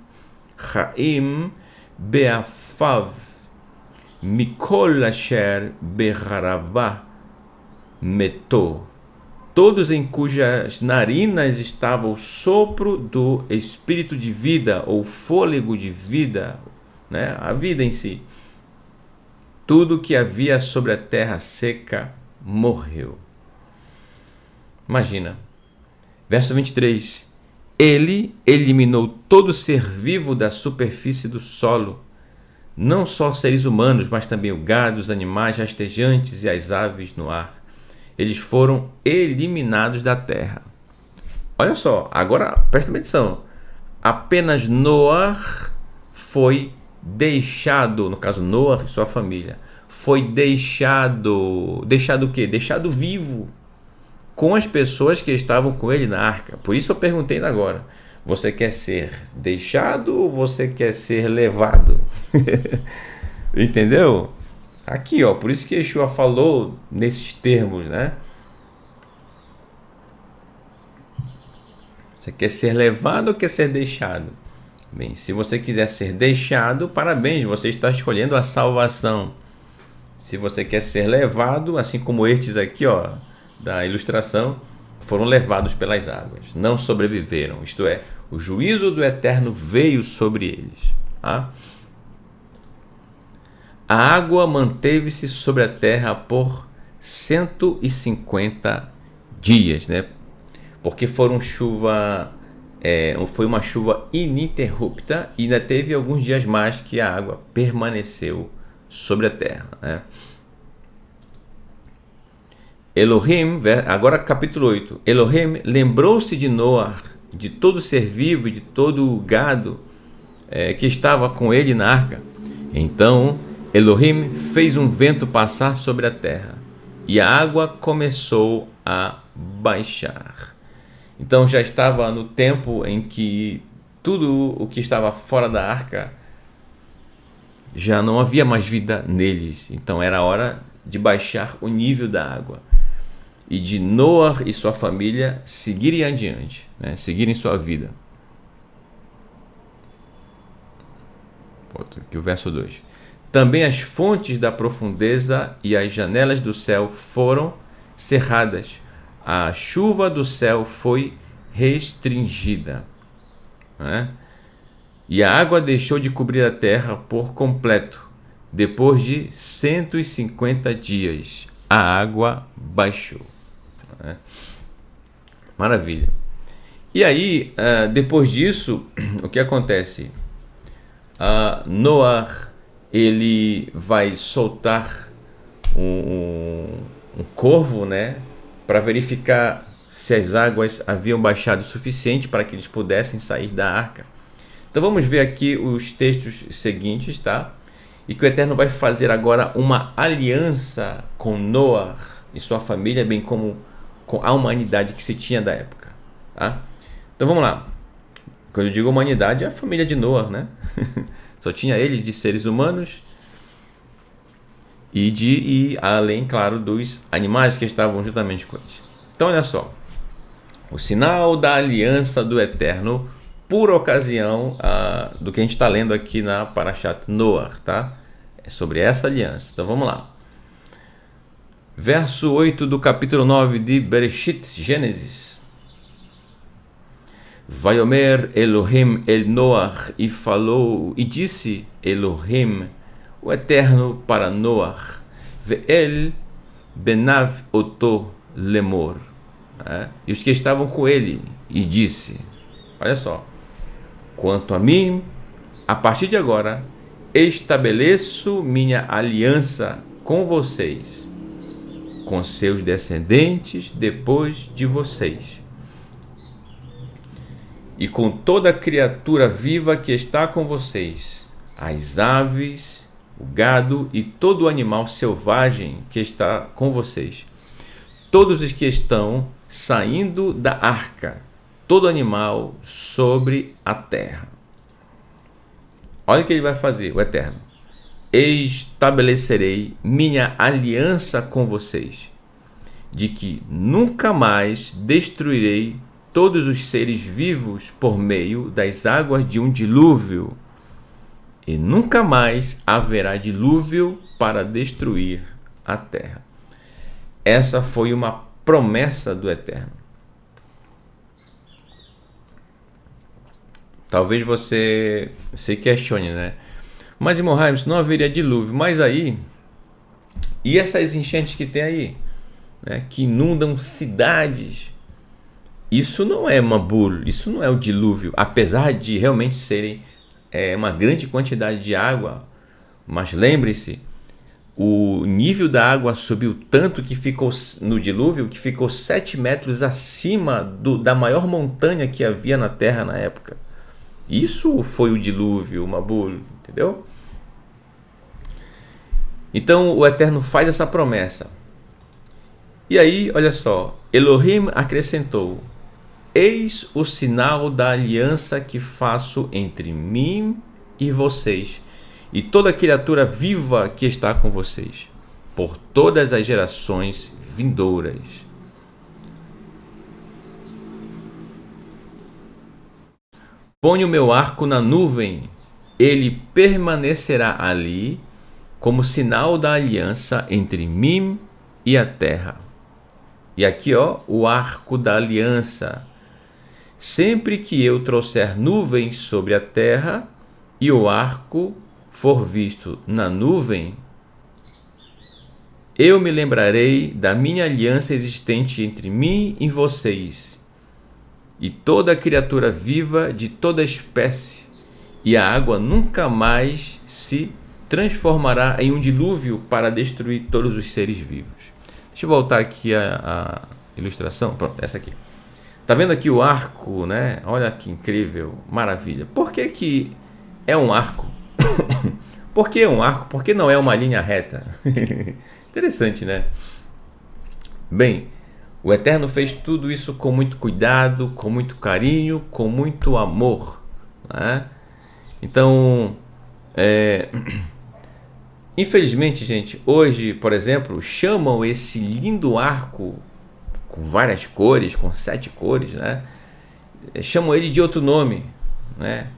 beafav mikol asher beharabah meto. Todos em cujas narinas estava o sopro do espírito de vida, ou fôlego de vida, né? A vida em si. Tudo que havia sobre a terra seca morreu. Imagina. Verso 23. Ele eliminou todo ser vivo da superfície do solo, não só seres humanos, mas também o gado, os animais rastejantes e as aves no ar. Eles foram eliminados da terra. Olha só, agora presta atenção. Apenas Noé foi deixado, no caso Noé e sua família, foi deixado o quê? Deixado vivo com as pessoas que estavam com ele na arca. Por isso eu perguntei ainda agora, você quer ser deixado ou você quer ser levado? Entendeu? Aqui, ó, por isso que Yeshua falou nesses termos, né? Você quer ser levado ou quer ser deixado? Bem, se você quiser ser deixado, parabéns, você está escolhendo a salvação. Se você quer ser levado, assim como estes aqui, ó, da ilustração, foram levados pelas águas, não sobreviveram. Isto é, o juízo do Eterno veio sobre eles. Tá? A água manteve-se sobre a terra por 150 dias, né? Porque foi uma chuva ininterrupta e ainda teve alguns dias mais que a água permaneceu sobre a terra, né? Elohim, agora capítulo 8. Elohim lembrou-se de Noé, de todo ser vivo e de todo o gado que estava com ele na arca. Então Elohim fez um vento passar sobre a terra e a água começou a baixar. Então já estava no tempo em que tudo o que estava fora da arca já não havia mais vida neles. Então era hora de baixar o nível da água e de Noé e sua família seguirem adiante, né? Seguirem sua vida. Aqui o verso 2. Também as fontes da profundeza e as janelas do céu foram cerradas. A chuva do céu foi restringida, né? E a água deixou de cobrir a terra por completo. Depois de 150 dias, a água baixou, né? Maravilha. E aí, depois disso, o que acontece? Noé, ele vai soltar um corvo, né, para verificar se as águas haviam baixado o suficiente para que eles pudessem sair da arca. Então vamos ver aqui os textos seguintes, tá? E que o Eterno vai fazer agora uma aliança com Noé e sua família, bem como com a humanidade que se tinha da época, tá? Então vamos lá. Quando eu digo humanidade, é a família de Noé, né? Só tinha eles de seres humanos e além, claro, dos animais que estavam juntamente com eles. Então olha só, o sinal da aliança do Eterno por ocasião do que a gente está lendo aqui na Parashat Noé, tá? É sobre essa aliança. Então vamos lá. Verso 8 do capítulo 9 de Bereshit, Gênesis. Vaiomer Elohim el Noé, e falou, e disse Elohim, o Eterno, para Noé, Ve'el benav oto lemor, e os que estavam com ele, e disse, olha só, quanto a mim, a partir de agora, estabeleço minha aliança com vocês, com seus descendentes depois de vocês, e com toda criatura viva que está com vocês, as aves, o gado e todo animal selvagem que está com vocês, todos os que estão saindo da arca, todo animal sobre a terra. Olha o que ele vai fazer, o Eterno. Estabelecerei minha aliança com vocês, de que nunca mais destruirei todos os seres vivos por meio das águas de um dilúvio, e nunca mais haverá dilúvio para destruir a terra. Essa foi uma promessa do Eterno. Talvez você se questione, né? Mas, irmão Raimundo, não haveria dilúvio. Mas aí, e essas enchentes que tem aí, né, que inundam cidades? Isso não é Mabul, isso não é o dilúvio. Apesar de realmente serem uma grande quantidade de água. Mas lembre-se, o nível da água subiu tanto que ficou no dilúvio, que ficou 7 metros acima da maior montanha que havia na Terra na época. Isso foi o dilúvio, o Mabul, entendeu? Então o Eterno faz essa promessa. E aí, olha só, Elohim acrescentou: eis o sinal da aliança que faço entre mim e vocês, e toda criatura viva que está com vocês, por todas as gerações vindouras. Ponho o meu arco na nuvem, ele permanecerá ali como sinal da aliança entre mim e a terra. E aqui, ó, o arco da aliança. Sempre que eu trouxer nuvens sobre a terra e o arco for visto na nuvem, eu me lembrarei da minha aliança existente entre mim e vocês, e toda criatura viva de toda espécie, e a água nunca mais se transformará em um dilúvio para destruir todos os seres vivos. Deixa eu voltar aqui a ilustração. Pronto, essa aqui. Tá vendo aqui o arco, né? Olha que incrível, maravilha. Por que é um arco? Por que é um arco? Por que não é uma linha reta? Interessante, né? Bem, o Eterno fez tudo isso com muito cuidado, com muito carinho, com muito amor, né? Então, infelizmente, gente, hoje, por exemplo, chamam esse lindo arco com várias cores, com 7 cores, né? Chamam ele de outro nome, né?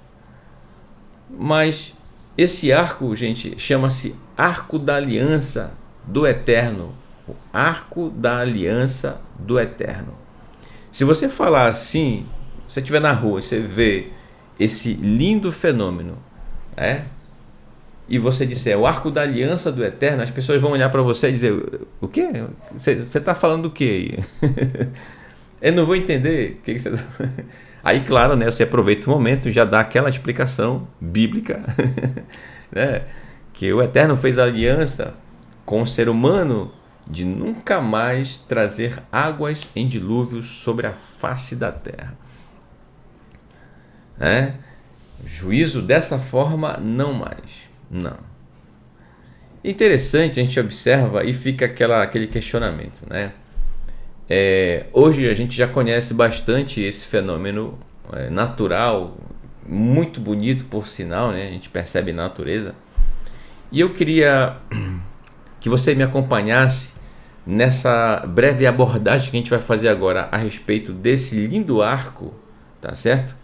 Mas esse arco, gente, chama-se Arco da Aliança do Eterno. O Arco da Aliança do Eterno. Se você falar assim, se você estiver na rua e você vê esse lindo fenômeno, né? E você disser o Arco da Aliança do Eterno, as pessoas vão olhar para você e dizer: o quê? Você está falando do quê aí? Eu não vou entender. O que você tá... Aí, claro, né, você aproveita o momento e já dá aquela explicação bíblica, né, que o Eterno fez aliança com o ser humano de nunca mais trazer águas em dilúvios sobre a face da terra. Juízo dessa forma, não mais. Não. Interessante, a gente observa e fica aquele questionamento, né? Hoje a gente já conhece bastante esse fenômeno natural, muito bonito por sinal, né? A gente percebe na natureza. E eu queria que você me acompanhasse nessa breve abordagem que a gente vai fazer agora a respeito desse lindo arco, tá certo?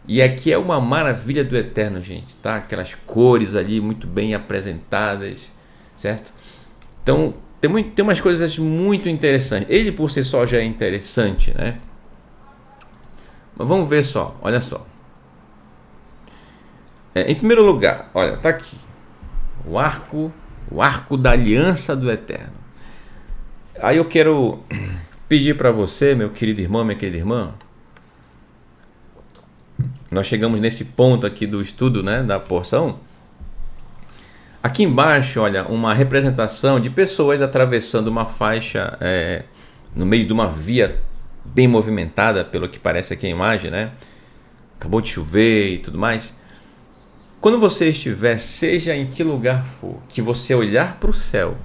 E aqui é uma maravilha do Eterno, gente, tá? Aquelas cores ali muito bem apresentadas, certo? Então, tem umas coisas muito interessantes. Ele por si só já é interessante, né? Mas vamos ver só, olha só. Em primeiro lugar, olha, tá aqui. O arco da aliança do Eterno. Aí eu quero pedir para você, meu querido irmão, minha querida irmã. Nós chegamos nesse ponto aqui do estudo, né, da porção. Aqui embaixo, olha, uma representação de pessoas atravessando uma faixa no meio de uma via bem movimentada, pelo que parece aqui a imagem, né? Acabou de chover e tudo mais. Quando você estiver, seja em que lugar for, que você olhar para o céu,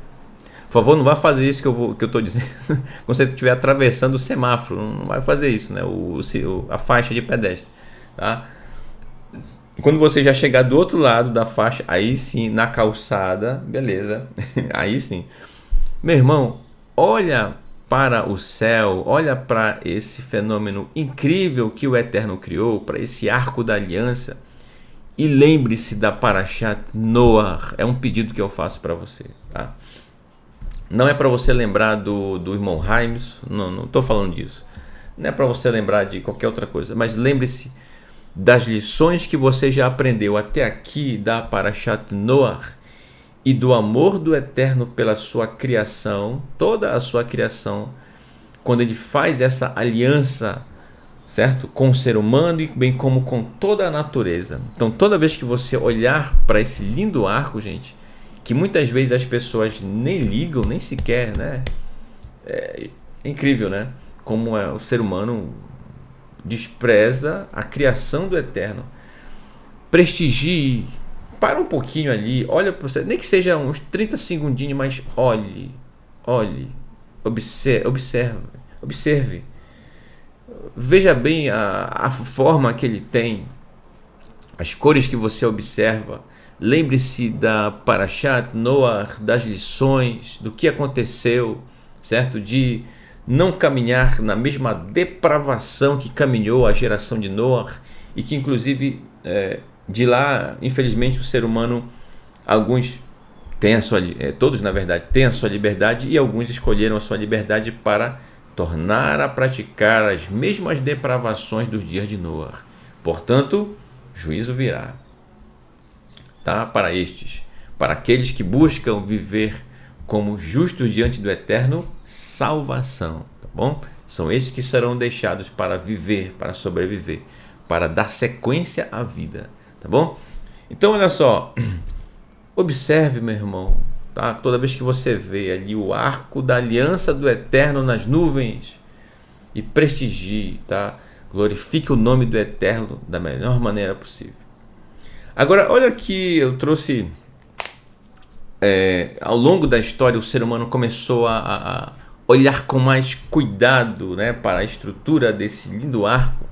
Por favor, não vá fazer isso que eu estou dizendo. Quando você estiver atravessando o semáforo, não vai fazer isso, né? A faixa de pedestre, tá? Quando você já chegar do outro lado da faixa, aí sim, na calçada, beleza. Aí sim. Meu irmão, olha para o céu, olha para esse fenômeno incrível que o Eterno criou, para esse arco da aliança, e lembre-se da Parashat Noach. É um pedido que eu faço para você, tá? Não é para você lembrar do irmão Haimes, não estou falando disso. Não é para você lembrar de qualquer outra coisa, mas lembre-se das lições que você já aprendeu até aqui da Parashat Noach e do amor do Eterno pela sua criação, toda a sua criação, quando ele faz essa aliança, certo? Com o ser humano e bem como com toda a natureza. Então, toda vez que você olhar para esse lindo arco, gente, que muitas vezes as pessoas nem ligam, nem sequer, né? É incrível, né? Como o ser humano despreza a criação do Eterno. Prestigie, para um pouquinho ali, olha para você, nem que seja uns 30 segundinhos, mas olhe, observe. Veja bem a forma que ele tem, as cores que você observa. Lembre-se da Parashat Noach, das lições, do que aconteceu, certo? De não caminhar na mesma depravação que caminhou a geração de Noach e que inclusive de lá, infelizmente, o ser humano, alguns têm a sua, todos na verdade têm a sua liberdade e alguns escolheram a sua liberdade para tornar a praticar as mesmas depravações dos dias de Noach. Portanto, juízo virá, tá? Para estes, para aqueles que buscam viver como justos diante do Eterno, salvação, tá bom? São esses que serão deixados para viver, para sobreviver, para dar sequência à vida, tá bom? Então, olha só, observe, meu irmão, tá? Toda vez que você vê ali o arco da aliança do Eterno nas nuvens, e prestigie, tá? Glorifique o nome do Eterno da melhor maneira possível. Agora, olha que eu trouxe... ao longo da história, o ser humano começou a olhar com mais cuidado, né, para a estrutura desse lindo arco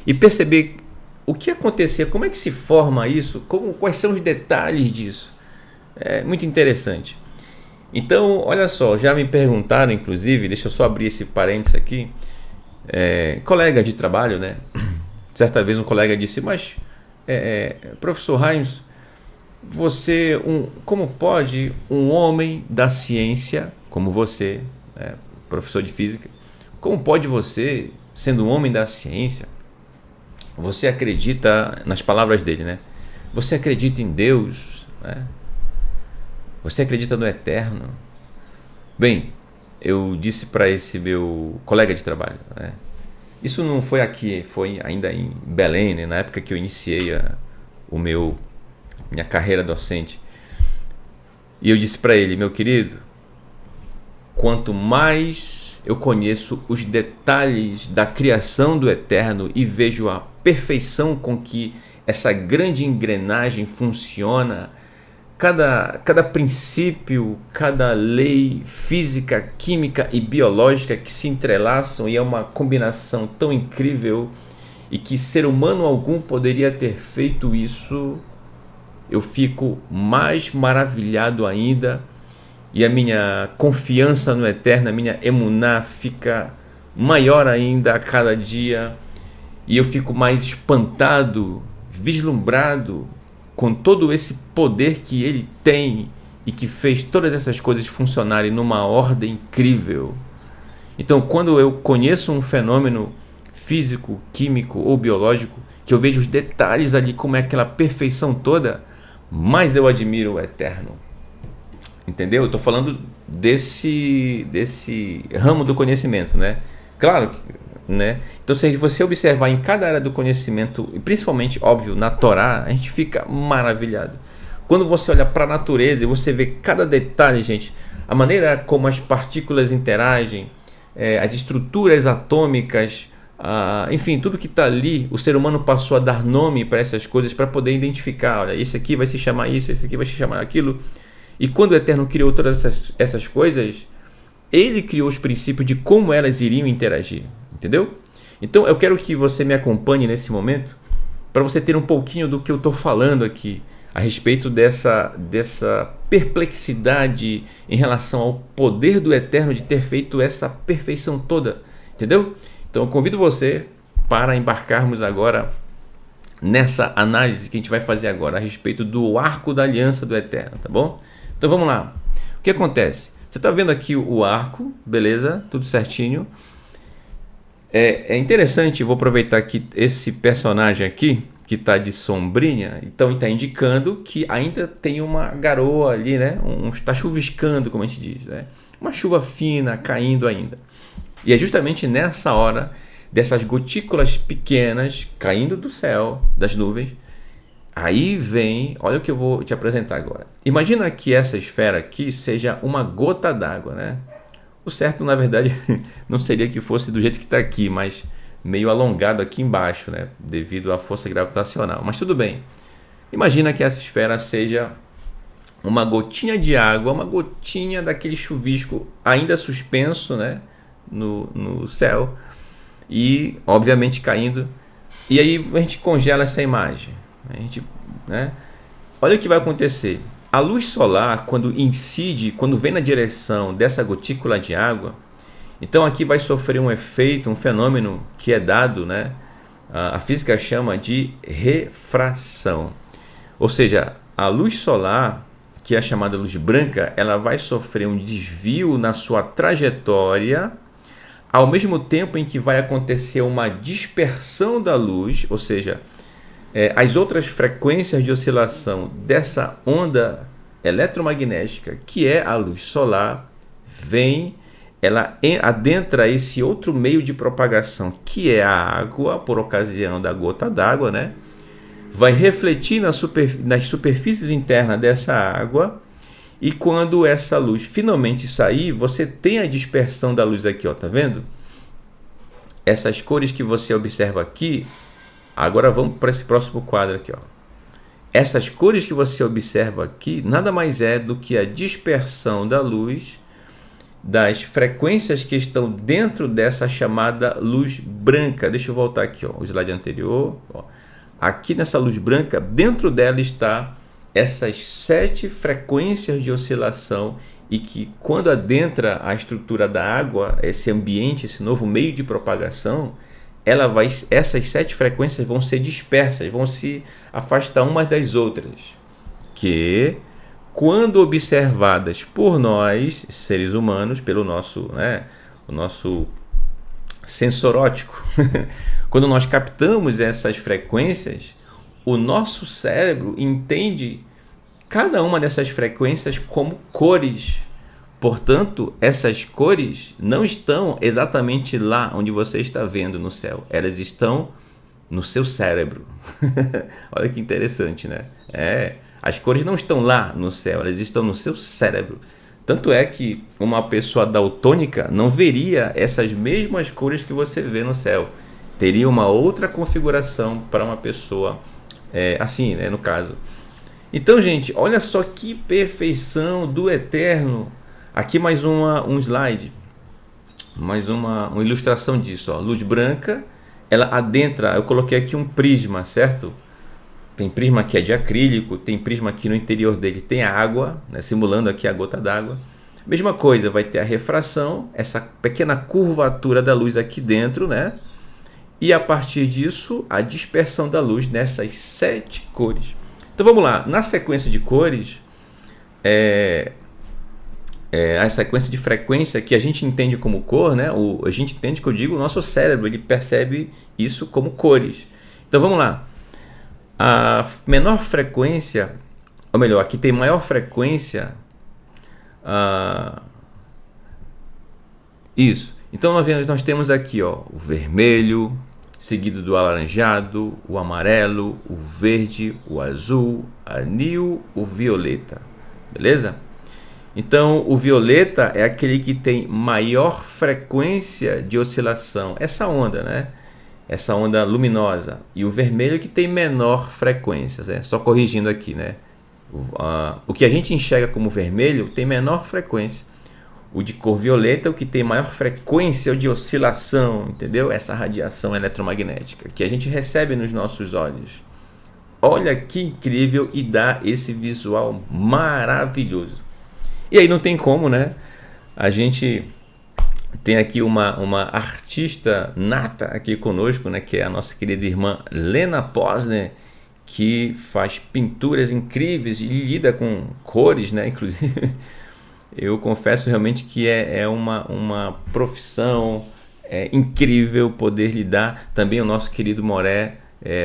e perceber o que acontecia, como é que se forma isso, quais são os detalhes disso. É muito interessante. Então, olha só, já me perguntaram, inclusive, deixa eu só abrir esse parênteses aqui, colega de trabalho, né? Certa vez um colega disse, mas, professor Haimes, você, como pode um homem da ciência, como você, professor de física, como pode você, sendo um homem da ciência, você acredita, nas palavras dele, né? Você acredita em Deus, né? Você acredita no Eterno? Bem, eu disse para esse meu colega de trabalho, né? Isso não foi aqui, foi ainda em Belém, né? Na época que eu iniciei minha carreira docente. E eu disse para ele, meu querido, quanto mais eu conheço os detalhes da criação do Eterno e vejo a perfeição com que essa grande engrenagem funciona, cada princípio, cada lei física, química e biológica que se entrelaçam e é uma combinação tão incrível e que ser humano algum poderia ter feito isso, eu fico mais maravilhado ainda e a minha confiança no Eterno, a minha emuná fica maior ainda a cada dia e eu fico mais espantado, vislumbrado com todo esse poder que ele tem e que fez todas essas coisas funcionarem numa ordem incrível. Então, quando eu conheço um fenômeno físico, químico ou biológico, que eu vejo os detalhes ali, como é aquela perfeição toda, mais eu admiro o Eterno. Entendeu? Eu estou falando desse ramo do conhecimento, né? Claro que, né? Então, se você observar em cada área do conhecimento, e principalmente, óbvio, na Torá, a gente fica maravilhado. Quando você olha para a natureza e você vê cada detalhe, gente, a maneira como as partículas interagem, as estruturas atômicas, enfim, tudo que está ali, o ser humano passou a dar nome para essas coisas para poder identificar. Olha, esse aqui vai se chamar isso, esse aqui vai se chamar aquilo. E quando o Eterno criou todas essas coisas, ele criou os princípios de como elas iriam interagir, entendeu? Então eu quero que você me acompanhe nesse momento para você ter um pouquinho do que eu estou falando aqui a respeito dessa perplexidade em relação ao poder do Eterno de ter feito essa perfeição toda, entendeu? Então eu convido você para embarcarmos agora nessa análise que a gente vai fazer agora a respeito do arco da aliança do Eterno, tá bom? Então vamos lá. O que acontece? Você está vendo aqui o arco, beleza? Tudo certinho. É interessante, vou aproveitar que esse personagem aqui, que está de sombrinha, então está indicando que ainda tem uma garoa ali, né? Está chuviscando, como a gente diz, né? Uma chuva fina caindo ainda. E é justamente nessa hora dessas gotículas pequenas caindo do céu, das nuvens. Aí vem, olha o que eu vou te apresentar agora. Imagina que essa esfera aqui seja uma gota d'água, né? O certo, na verdade, não seria que fosse do jeito que está aqui, mas meio alongado aqui embaixo, né? Devido à força gravitacional. Mas tudo bem. Imagina que essa esfera seja uma gotinha de água, uma gotinha daquele chuvisco ainda suspenso, né? No céu. E, obviamente, caindo. E aí a gente congela essa imagem. A gente, né? Olha o que vai acontecer. A luz solar, quando incide, quando vem na direção dessa gotícula de água, então aqui vai sofrer um efeito, um fenômeno que é dado, né? A física chama de refração. Ou seja, a luz solar, que é a chamada luz branca, ela vai sofrer um desvio na sua trajetória, ao mesmo tempo em que vai acontecer uma dispersão da luz, ou seja, as outras frequências de oscilação dessa onda eletromagnética, que é a luz solar, ela adentra esse outro meio de propagação, que é a água, por ocasião da gota d'água, né? Vai refletir nas superfícies internas dessa água, e quando essa luz finalmente sair, você tem a dispersão da luz aqui, ó, tá vendo? Essas cores que você observa aqui. Agora vamos para esse próximo quadro aqui, ó. Essas cores que você observa aqui nada mais é do que a dispersão da luz das frequências que estão dentro dessa chamada luz branca. Deixa eu voltar aqui, ó, o slide anterior. Ó. Aqui nessa luz branca, dentro dela está essas 7 frequências de oscilação e que quando adentra a estrutura da água, esse ambiente, esse novo meio de propagação, essas 7 frequências vão ser dispersas, vão se afastar umas das outras, que quando observadas por nós, seres humanos, pelo nosso, né, o nosso sensorótico, quando nós captamos essas frequências, o nosso cérebro entende cada uma dessas frequências como cores. Portanto, essas cores não estão exatamente lá onde você está vendo no céu. Elas estão no seu cérebro. Olha que interessante, né? As cores não estão lá no céu, elas estão no seu cérebro. Tanto é que uma pessoa daltônica não veria essas mesmas cores que você vê no céu. Teria uma outra configuração para uma pessoa assim, né, no caso. Então, gente, olha só que perfeição do Eterno. Aqui mais um slide, mais uma ilustração disso, ó. Luz branca, ela adentra, eu coloquei aqui um prisma, certo? Tem prisma que é de acrílico, tem prisma aqui no interior dele tem a água, né, simulando aqui a gota d'água. Mesma coisa, vai ter a refração, essa pequena curvatura da luz aqui dentro, né? E a partir disso, a dispersão da luz nessas 7 cores. Então vamos lá, na sequência de cores, a sequência de frequência que a gente entende como cor, né? A gente entende que eu digo, o nosso cérebro ele percebe isso como cores. Então vamos lá. A menor frequência, ou melhor, aqui tem maior frequência. Isso. Então nós temos aqui, ó, o vermelho, seguido do alaranjado, o amarelo, o verde, o azul, anil, o violeta. Beleza? Então, o violeta é aquele que tem maior frequência de oscilação. Essa onda, né? Essa onda luminosa. E o vermelho que tem menor frequência. Né? Só corrigindo aqui, né? O que a gente enxerga como vermelho tem menor frequência. O de cor violeta é o que tem maior frequência de oscilação, entendeu? Essa radiação eletromagnética que a gente recebe nos nossos olhos. Olha que incrível, e dá esse visual maravilhoso. E aí não tem como, né? A gente tem aqui uma artista nata aqui conosco, né? Que é a nossa querida irmã Lena Posner, que faz pinturas incríveis e lida com cores, né? Inclusive, eu confesso realmente que é uma profissão incrível poder lidar. Também o nosso querido Moré,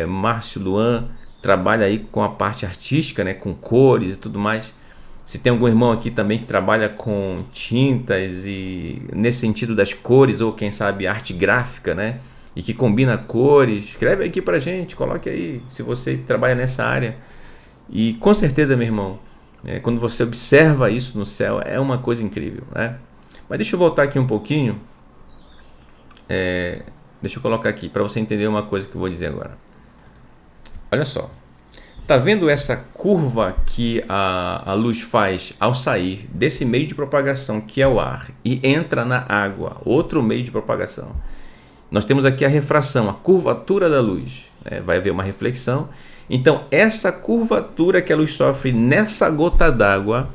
Márcio Luan, trabalha aí com a parte artística, né? Com cores e tudo mais. Se tem algum irmão aqui também que trabalha com tintas e nesse sentido das cores, ou quem sabe arte gráfica, né? E que combina cores, escreve aqui pra gente, coloque aí se você trabalha nessa área. E com certeza, meu irmão, quando você observa isso no céu, é uma coisa incrível, né? Mas deixa eu voltar aqui um pouquinho. Deixa eu colocar aqui para você entender uma coisa que eu vou dizer agora. Olha só. Tá vendo essa curva que a luz faz ao sair desse meio de propagação que é o ar e entra na água, outro meio de propagação? Nós temos aqui a refração, a curvatura da luz. Vai haver uma reflexão. Então, essa curvatura que a luz sofre nessa gota d'água,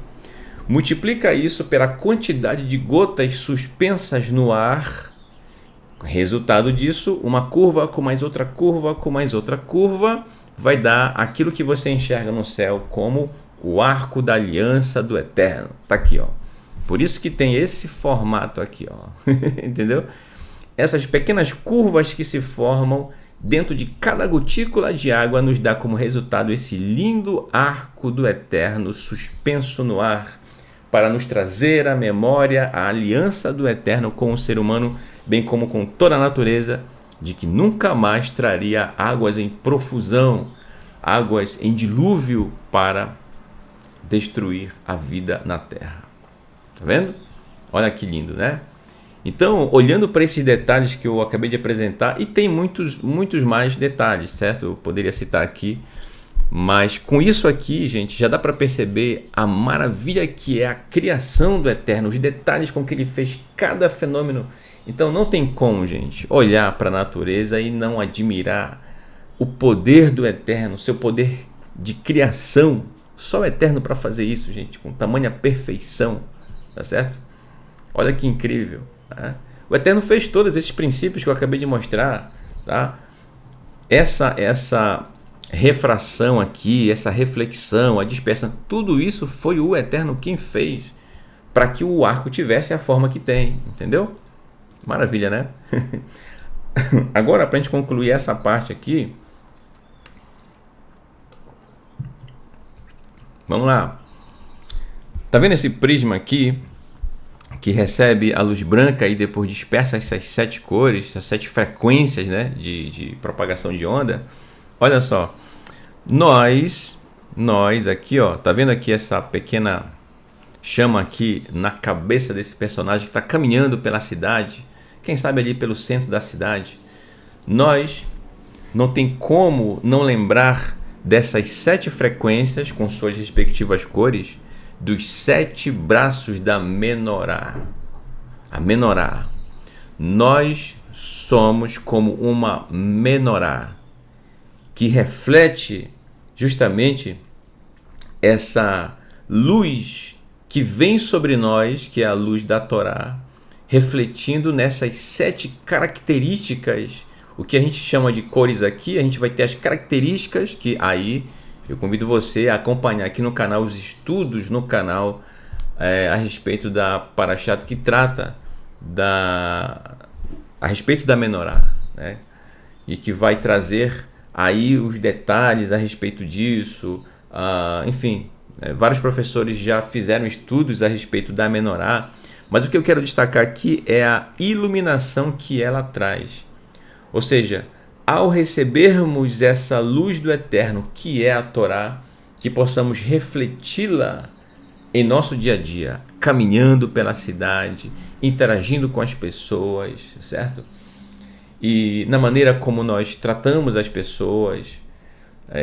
multiplica isso pela quantidade de gotas suspensas no ar. Resultado disso, uma curva com mais outra curva com mais outra curva, vai dar aquilo que você enxerga no céu como o arco da aliança do Eterno. Tá aqui, ó. Por isso que tem esse formato aqui, ó. Entendeu? Essas pequenas curvas que se formam dentro de cada gotícula de água nos dá como resultado esse lindo arco do Eterno suspenso no ar, para nos trazer à memória a aliança do Eterno com o ser humano, bem como com toda a natureza, de que nunca mais traria águas em profusão, águas em dilúvio para destruir a vida na terra. Tá vendo? Olha que lindo, né? Então, olhando para esses detalhes que eu acabei de apresentar, e tem muitos mais detalhes, certo? Eu poderia citar aqui, mas com isso aqui, gente, já dá para perceber a maravilha que é a criação do Eterno, os detalhes com que ele fez cada fenômeno. Então não tem como, gente, olhar para a natureza e não admirar o poder do Eterno, seu poder de criação. Só o Eterno para fazer isso, gente, com tamanha perfeição, tá certo? Olha que incrível, tá? O Eterno fez todos esses princípios que eu acabei de mostrar, tá? Essa refração aqui, essa reflexão, a dispersão, tudo isso foi o Eterno quem fez para que o arco tivesse a forma que tem, entendeu? Maravilha, né? Agora, para a gente concluir essa parte aqui, vamos lá. Tá vendo esse prisma aqui que recebe a luz branca e depois dispersa essas 7 cores, essas 7 frequências, né, de propagação de onda? Olha só, nós aqui, ó, tá vendo aqui essa pequena chama aqui na cabeça desse personagem que está caminhando pela cidade? Quem sabe ali pelo centro da cidade? Nós não tem como não lembrar dessas 7 frequências com suas respectivas cores, dos 7 braços da menorá. A menorá. Nós somos como uma menorá que reflete justamente essa luz que vem sobre nós, que é a luz da Torá, refletindo nessas 7 características. O que a gente chama de cores aqui, a gente vai ter as características que aí eu convido você a acompanhar aqui no canal os estudos no canal a respeito da Parashat, que trata a respeito da menorá, né? E que vai trazer aí os detalhes a respeito disso. Enfim, vários professores já fizeram estudos a respeito da menorá, mas o que eu quero destacar aqui é a iluminação que ela traz. Ou seja, ao recebermos essa luz do Eterno, que é a Torá, que possamos refleti-la em nosso dia a dia, caminhando pela cidade, interagindo com as pessoas, certo? E na maneira como nós tratamos as pessoas,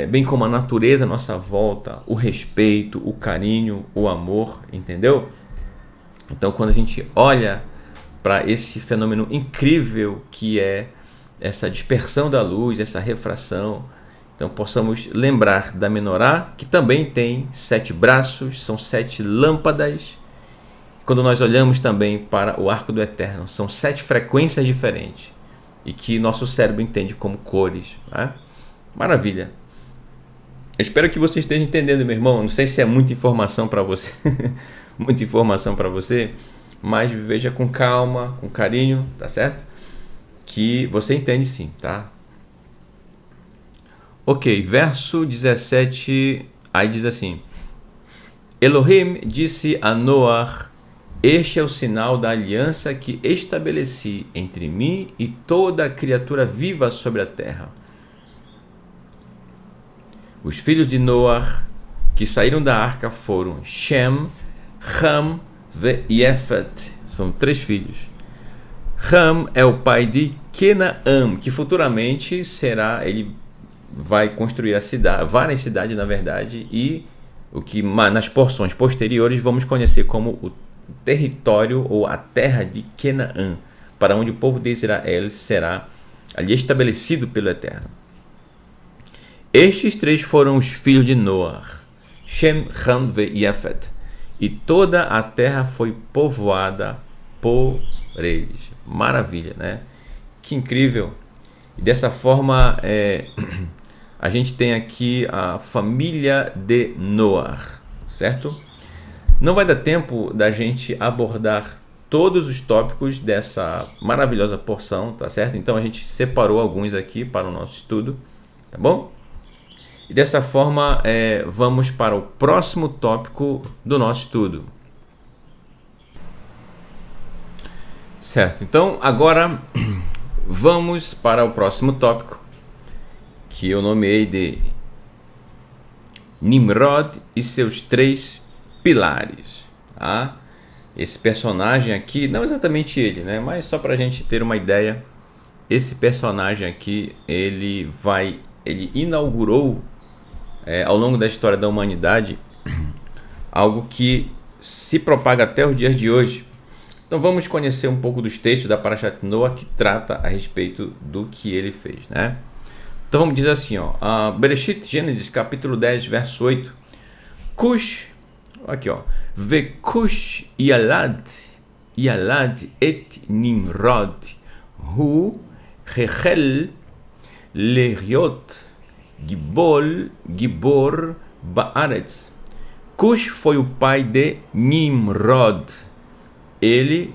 bem como a natureza à nossa volta, o respeito, o carinho, o amor, entendeu? Então, quando a gente olha para esse fenômeno incrível que é essa dispersão da luz, essa refração, então possamos lembrar da menorá, que também tem 7 braços, são 7 lâmpadas. Quando nós olhamos também para o arco do eterno, são 7 frequências diferentes e que nosso cérebro entende como cores, né? Maravilha. Eu espero que você esteja entendendo, meu irmão. Não sei se é muita informação para você, muita informação para você, mas veja com calma, com carinho, tá certo? Que você entende sim, tá? Ok, verso 17, aí diz assim: Elohim disse a Noar: este é o sinal da aliança que estabeleci entre mim e toda criatura viva sobre a terra. Os filhos de Noar que saíram da arca foram Shem, Ham e Yefet. São 3 filhos. Ham é o pai de Kenaam, que futuramente ele vai construir várias cidades, na verdade, e o que nas porções posteriores vamos conhecer como o território ou a terra de Kenaam, para onde o povo de Israel será ali estabelecido pelo Eterno. Estes 3 foram os filhos de Noar, Shem, Ham e Yefet, e toda a terra foi povoada por eles. Maravilha, né? Que incrível! E dessa forma, a gente tem aqui a família de Noar, certo? Não vai dar tempo da gente abordar todos os tópicos dessa maravilhosa porção, tá certo? Então a gente separou alguns aqui para o nosso estudo, tá bom? E dessa forma, vamos para o próximo tópico do nosso estudo. Certo, então agora vamos para o próximo tópico, que eu nomeei de Nimrod e seus 3 pilares. Tá? Esse personagem aqui, não exatamente ele, né? Mas só para a gente ter uma ideia, esse personagem aqui, ele inaugurou ao longo da história da humanidade algo que se propaga até os dias de hoje. Então vamos conhecer um pouco dos textos da Parashat Noah que trata a respeito do que ele fez, né? Então vamos dizer assim, Bereshit, Gênesis, capítulo 10, verso 8. Cush, aqui Vekush yalad et Nimrod hu hechel leriot gibor baaretz. Cush foi o pai de Nimrod. Ele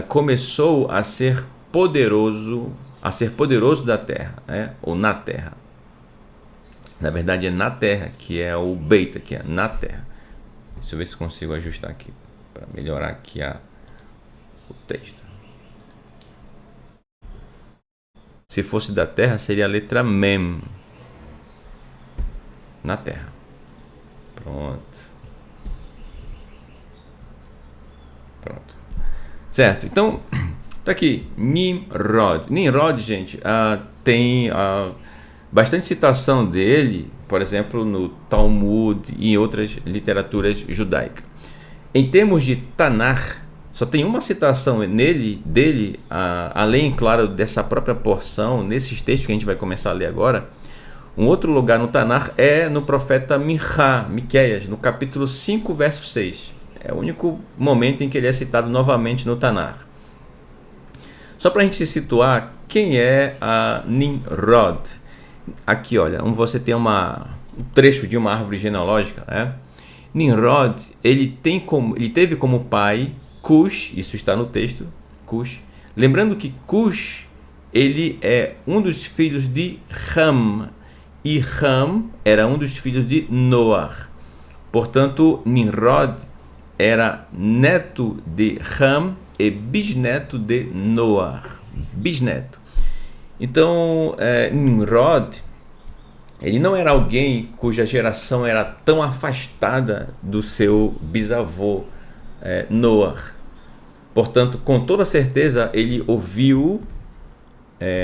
começou a ser poderoso da terra, né? Ou na terra. Na verdade é na terra, que é o beta, que é na terra. Deixa eu ver se consigo ajustar aqui, para melhorar aqui o texto. Se fosse da terra, seria a letra Mem. Na terra. Pronto. Certo, então tá aqui Nimrod. Nimrod, gente, tem bastante citação dele, por exemplo, no Talmud e em outras literaturas judaicas. Em termos de Tanakh, só tem uma citação dele, além, claro, dessa própria porção, nesses textos que a gente vai começar a ler agora. Um outro lugar no Tanakh é no profeta Miqueias, no capítulo 5, verso 6. É o único momento em que ele é citado novamente no Tanakh. Só para a gente se situar, quem é a Nimrod? Aqui, olha, você tem um trecho de uma árvore genealógica, né? Nimrod, ele teve como pai Cush, isso está no texto, Cush. Lembrando que Cush, ele é um dos filhos de Ham, e Ham era um dos filhos de Noar. Portanto, Nimrod era neto de Ham e bisneto de Noar. Bisneto. Então, Nimrod, ele não era alguém cuja geração era tão afastada do seu bisavô Noar. Portanto, com toda certeza, ele ouviu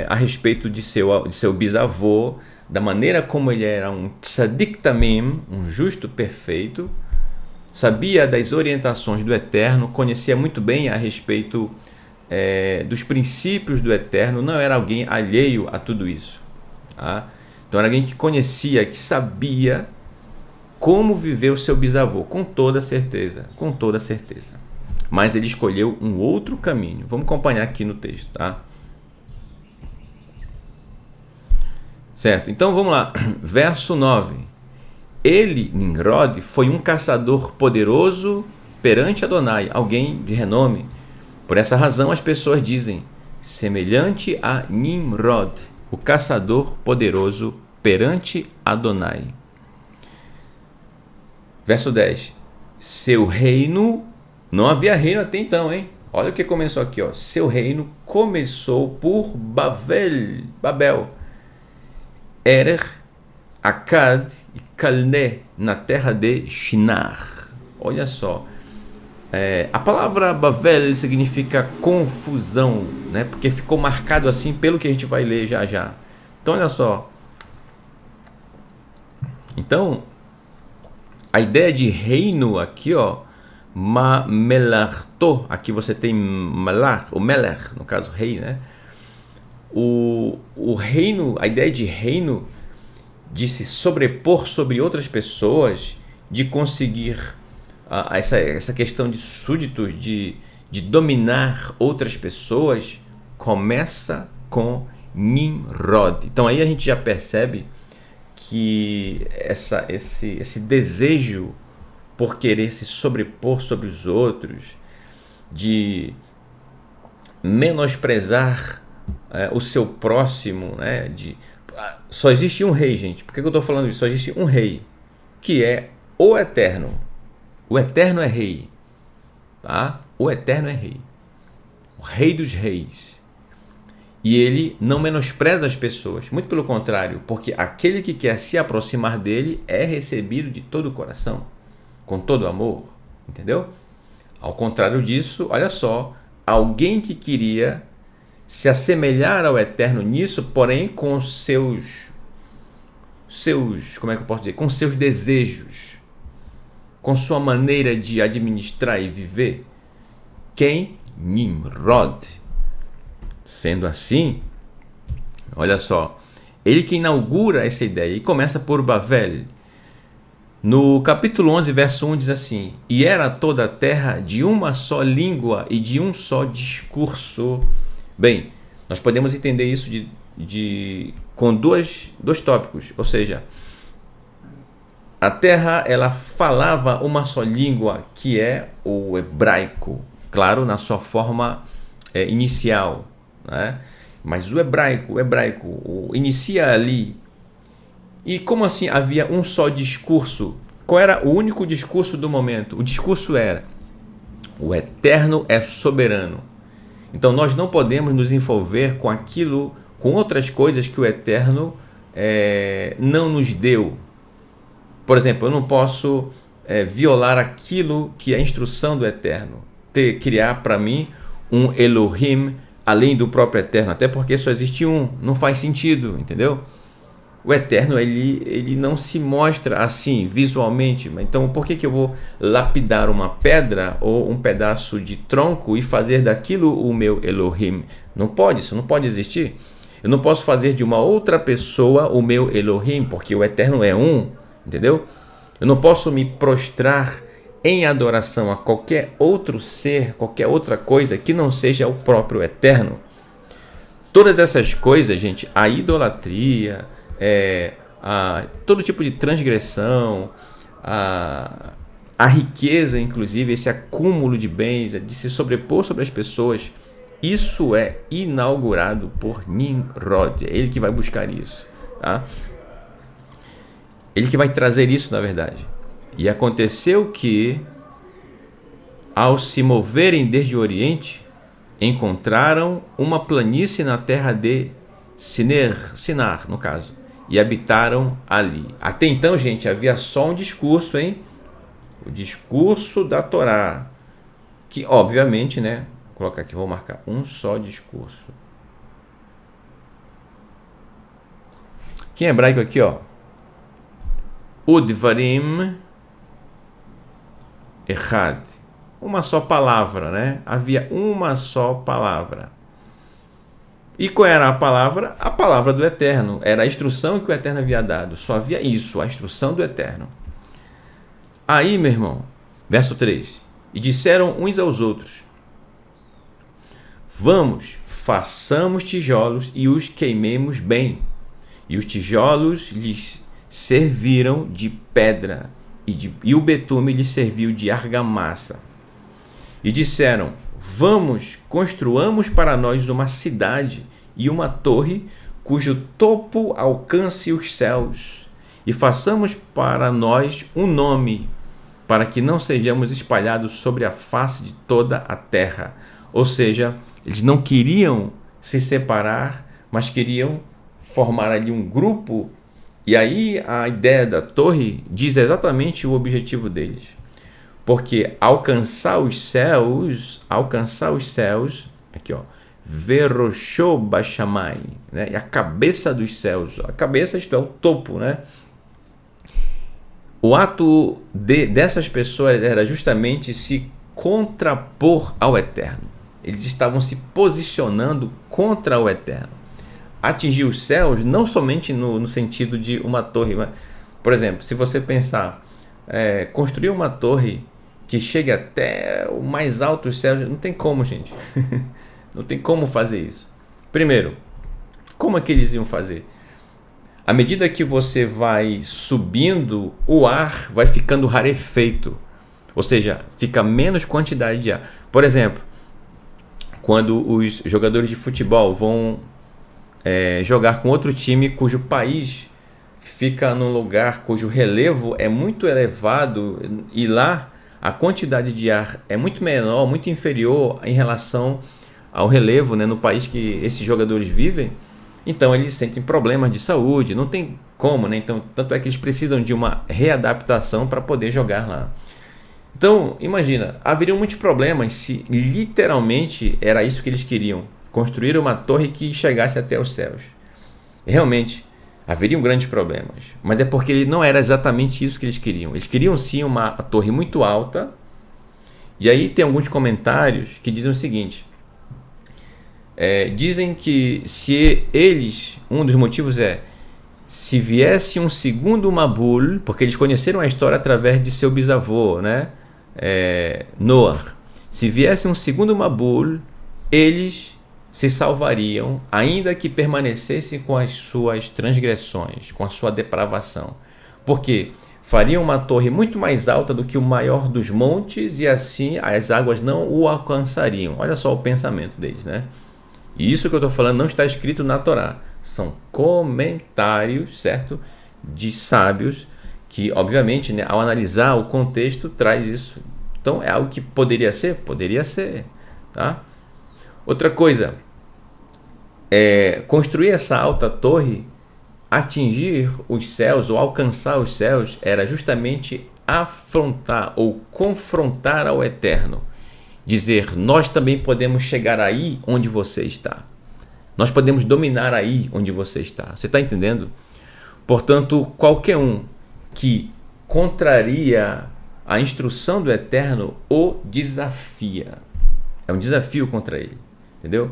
a respeito de seu bisavô, da maneira como ele era um tzadik tamim, um justo perfeito, sabia das orientações do Eterno, conhecia muito bem a respeito dos princípios do Eterno, não era alguém alheio a tudo isso. Tá? Então era alguém que conhecia, que sabia como viver o seu bisavô, com toda certeza, com toda certeza. Mas ele escolheu um outro caminho. Vamos acompanhar aqui no texto, tá? Certo, então vamos lá. Verso 9. Ele, Nimrod, foi um caçador poderoso perante Adonai, alguém de renome. Por essa razão as pessoas dizem, semelhante a Nimrod, o caçador poderoso perante Adonai. Verso 10. Seu reino, não havia reino até então, hein? Olha o que começou aqui, ó. Seu reino começou por Babel, Erer, Akkad e Calné, na terra de Shinar. Olha só. A palavra Babel significa confusão, né? Porque ficou marcado assim pelo que a gente vai ler já já. Então, olha só. Então, a ideia de reino aqui, ó, Melarto, aqui você tem Malar, o Meler, no caso rei, né? O reino, a ideia de reino, de se sobrepor sobre outras pessoas, de conseguir essa questão de súditos, de dominar outras pessoas, começa com Nimrod. Então aí a gente já percebe que esse desejo por querer se sobrepor sobre os outros, de menosprezar o seu próximo, né? Só existe um rei, gente. Por que eu estou falando isso? Só existe um rei, que é o Eterno. O Eterno é rei, tá? O Eterno é rei, o Rei dos Reis. E ele não menospreza as pessoas, muito pelo contrário, porque aquele que quer se aproximar dele é recebido de todo o coração, com todo amor, entendeu? Ao contrário disso, olha só, alguém que queria se assemelhar ao Eterno nisso, porém com seus, como é que eu posso dizer, com seus desejos, com sua maneira de administrar e viver. Quem? Nimrod. Sendo assim, olha só, ele que inaugura essa ideia e começa por Babel. No capítulo 11, verso 1 diz assim, e era toda a terra de uma só língua e de um só discurso. Bem, nós podemos entender isso com dois tópicos, ou seja, a terra ela falava uma só língua, que é o hebraico, claro, na sua forma inicial, né? Mas o hebraico inicia ali. E como assim havia um só discurso? Qual era o único discurso do momento? O discurso era: o Eterno é soberano. Então nós não podemos nos envolver com aquilo, com outras coisas que o Eterno não nos deu. Por exemplo, eu não posso violar aquilo que é a instrução do Eterno, criar para mim um Elohim além do próprio Eterno, até porque só existe um, não faz sentido, entendeu? O Eterno, ele não se mostra assim, visualmente. Então, por que eu vou lapidar uma pedra ou um pedaço de tronco e fazer daquilo o meu Elohim? Não pode, isso não pode existir. Eu não posso fazer de uma outra pessoa o meu Elohim, porque o Eterno é um, entendeu? Eu não posso me prostrar em adoração a qualquer outro ser, qualquer outra coisa que não seja o próprio Eterno. Todas essas coisas, gente, a idolatria, todo tipo de transgressão, a riqueza, inclusive, esse acúmulo de bens, de se sobrepor sobre as pessoas, isso é inaugurado por Nimrod. É ele que vai buscar isso, tá? Ele que vai trazer isso, na verdade. E aconteceu que, ao se moverem desde o Oriente, encontraram uma planície na terra de Sinar, no caso, e habitaram ali. Até então, gente, havia só um discurso, hein? O discurso da Torá, que obviamente, né? Vou colocar aqui, vou marcar um só discurso. Aqui em hebraico, aqui, ó. Udvarim Echad. Uma só palavra, né? Havia uma só palavra. E qual era a palavra? A palavra do Eterno. Era a instrução que o Eterno havia dado. Só havia isso, a instrução do Eterno. Aí, meu irmão, verso 3. E disseram uns aos outros: vamos, façamos tijolos e os queimemos bem. E os tijolos lhes serviram de pedra, e o betume lhes serviu de argamassa. E disseram: vamos, construamos para nós uma cidade e uma torre, cujo topo alcance os céus, e façamos para nós um nome, para que não sejamos espalhados sobre a face de toda a terra. Ou seja, eles não queriam se separar, mas queriam formar ali um grupo. E aí a ideia da torre diz exatamente o objetivo deles. Porque alcançar os céus, aqui ó, Veroshô Bashamai, né? E a cabeça dos céus, a cabeça, isto é, o topo, né? O ato dessas pessoas era justamente se contrapor ao Eterno. Eles estavam se posicionando contra o Eterno. Atingir os céus não somente no sentido de uma torre, mas, por exemplo, se você pensar, construir uma torre que chegue até o mais alto dos céus, não tem como, gente. Não tem como fazer isso. Primeiro, como é que eles iam fazer? À medida que você vai subindo, o ar vai ficando rarefeito. Ou seja, fica menos quantidade de ar. Por exemplo, quando os jogadores de futebol vão jogar com outro time cujo país fica num lugar cujo relevo é muito elevado, e lá a quantidade de ar é muito menor, muito inferior em relação ao relevo, né, no país que esses jogadores vivem, então eles sentem problemas de saúde, não tem como, né? Então, tanto é que eles precisam de uma readaptação para poder jogar lá. Então, imagina, haveriam muitos problemas se literalmente era isso que eles queriam, construir uma torre que chegasse até os céus. Realmente, haveriam grandes problemas, mas é porque não era exatamente isso que eles queriam. Eles queriam sim uma torre muito alta, e aí tem alguns comentários que dizem o seguinte, dizem que se eles, um dos motivos se viesse um segundo Mabul, porque eles conheceram a história através de seu bisavô, né? Noah. Se viesse um segundo Mabul, eles se salvariam, ainda que permanecessem com as suas transgressões, com a sua depravação. Porque fariam uma torre muito mais alta do que o maior dos montes, e assim as águas não o alcançariam. Olha só o pensamento deles, né? E isso que eu estou falando não está escrito na Torá. São comentários, certo? De sábios que, obviamente, né, ao analisar o contexto, traz isso. Então, é algo que poderia ser? Poderia ser, tá? Outra coisa, construir essa alta torre, atingir os céus ou alcançar os céus, era justamente afrontar ou confrontar ao Eterno. Dizer, nós também podemos chegar aí onde você está. Nós podemos dominar aí onde você está. Você está entendendo? Portanto, qualquer um que contraria a instrução do Eterno o desafia. É um desafio contra ele. Entendeu?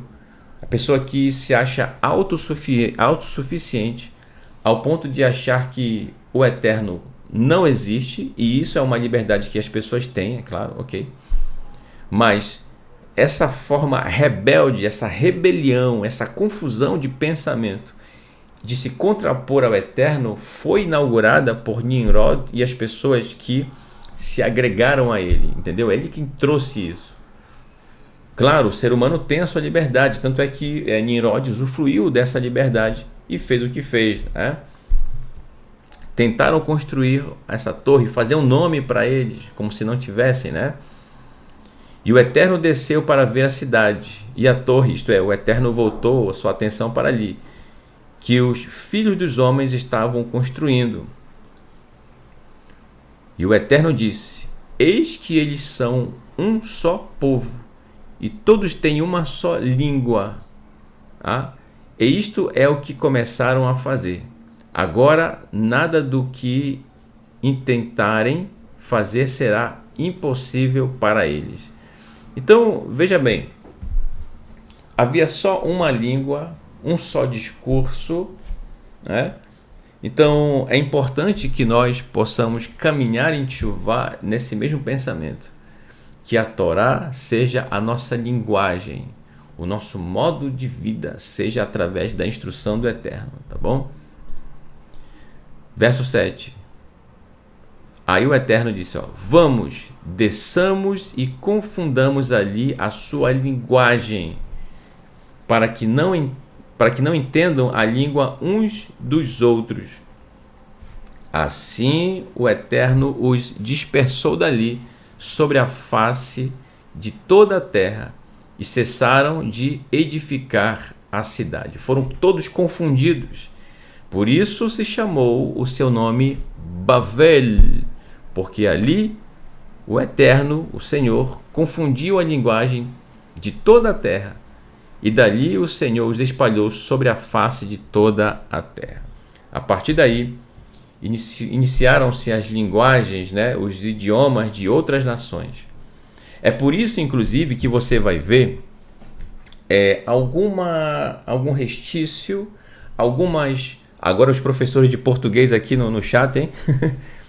A pessoa que se acha autossuficiente ao ponto de achar que o Eterno não existe, e isso é uma liberdade que as pessoas têm, é claro, ok? Mas essa forma rebelde, essa rebelião, essa confusão de pensamento de se contrapor ao Eterno foi inaugurada por Nimrod e as pessoas que se agregaram a ele, entendeu? É ele quem trouxe isso. Claro, o ser humano tem a sua liberdade, tanto é que Nimrod usufruiu dessa liberdade e fez o que fez, né? Tentaram construir essa torre, fazer um nome para eles, como se não tivessem, né? E o Eterno desceu para ver a cidade e a torre, isto é, o Eterno voltou a sua atenção para ali, que os filhos dos homens estavam construindo. E o Eterno disse, eis que eles são um só povo, e todos têm uma só língua. E isto é o que começaram a fazer. Agora, nada do que intentarem fazer será impossível para eles. Então, veja bem, havia só uma língua, um só discurso, né? Então, é importante que nós possamos caminhar em Teshuvá nesse mesmo pensamento, que a Torá seja a nossa linguagem, o nosso modo de vida seja através da instrução do Eterno, tá bom? Verso 7. Aí o Eterno disse, vamos, desçamos e confundamos ali a sua linguagem, para que não entendam a língua uns dos outros. Assim o Eterno os dispersou dali sobre a face de toda a terra e cessaram de edificar a cidade. Foram todos confundidos. Por isso se chamou o seu nome Bavel, porque ali o Eterno, o Senhor, confundiu a linguagem de toda a terra, e dali o Senhor os espalhou sobre a face de toda a terra. A partir daí, iniciaram-se as linguagens, né, os idiomas de outras nações. É por isso, inclusive, que você vai ver algum restício, algumas... Agora os professores de português aqui no chat, hein?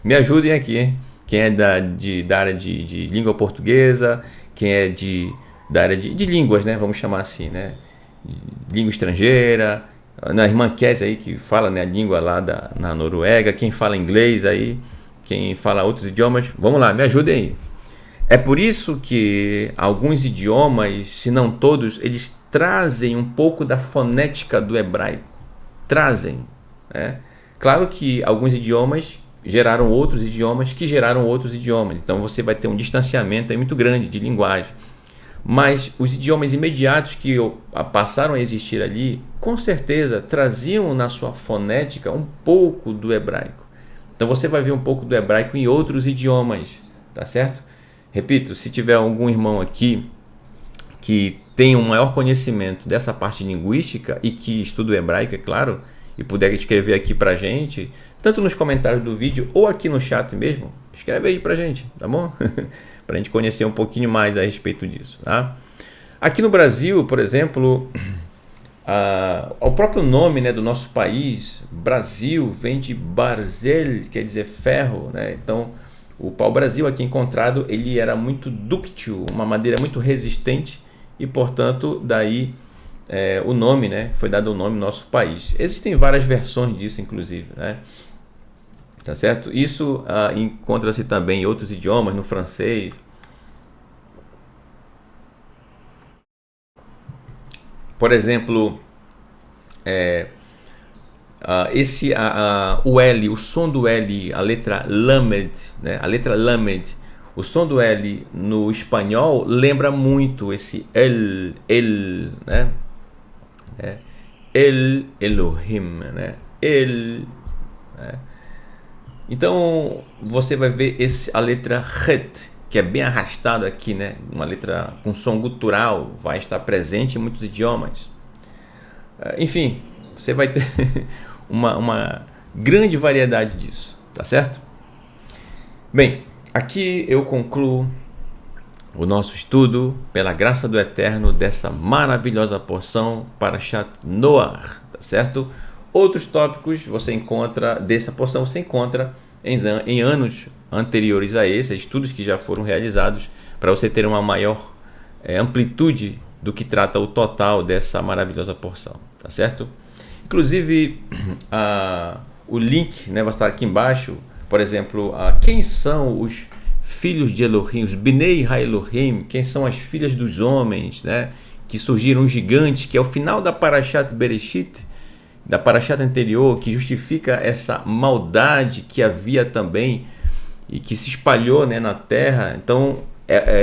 Me ajudem aqui, hein? Quem é da área de língua portuguesa, quem é da área de línguas, né? Vamos chamar assim, né? Língua estrangeira, na irmã Kézia aí que fala, né, a língua lá na Noruega, quem fala inglês aí, quem fala outros idiomas, vamos lá, me ajudem aí. É por isso que alguns idiomas, se não todos, eles trazem um pouco da fonética do hebraico. Trazem, né? Claro que alguns idiomas geraram outros idiomas que geraram outros idiomas. Então você vai ter um distanciamento aí muito grande de linguagem. Mas os idiomas imediatos que passaram a existir ali, com certeza traziam na sua fonética um pouco do hebraico. Então você vai ver um pouco do hebraico em outros idiomas, tá certo? Repito, se tiver algum irmão aqui que tem um maior conhecimento dessa parte linguística e que estuda o hebraico, é claro, e puder escrever aqui pra gente, tanto nos comentários do vídeo ou aqui no chat mesmo, escreve aí pra gente, tá bom? Pra gente conhecer um pouquinho mais a respeito disso, tá? Aqui no Brasil, por exemplo, o próprio nome, né, do nosso país, Brasil, vem de Barzel, quer dizer ferro, né? Então, o pau-brasil aqui encontrado, ele era muito dúctil, uma madeira muito resistente e, portanto, daí o nome, né, foi dado o nome ao nosso país. Existem várias versões disso, inclusive, né? Tá certo? Isso encontra-se também em outros idiomas, no francês. Por exemplo, o L, o som do L, a letra Lamed, né? A letra Lamed, o som do L no espanhol lembra muito esse El, né? El Elohim, né? El, né? Então você vai ver a letra Het, que é bem arrastado aqui, né? Uma letra com som gutural, vai estar presente em muitos idiomas. Enfim, você vai ter uma grande variedade disso, tá certo? Bem, aqui eu concluo o nosso estudo, pela graça do Eterno, dessa maravilhosa porção Parashat Noach, tá certo? Outros tópicos você encontra, dessa porção você encontra em anos anteriores a esse, estudos que já foram realizados, para você ter uma maior amplitude do que trata o total dessa maravilhosa porção, tá certo? Inclusive, o link, né, vai estar aqui embaixo, por exemplo, quem são os filhos de Elohim, os Bnei HaElohim, quem são as filhas dos homens, né, que surgiram gigantes, que é o final da Parashat Bereshit, da Parashat anterior, que justifica essa maldade que havia também e que se espalhou, né, na terra. Então,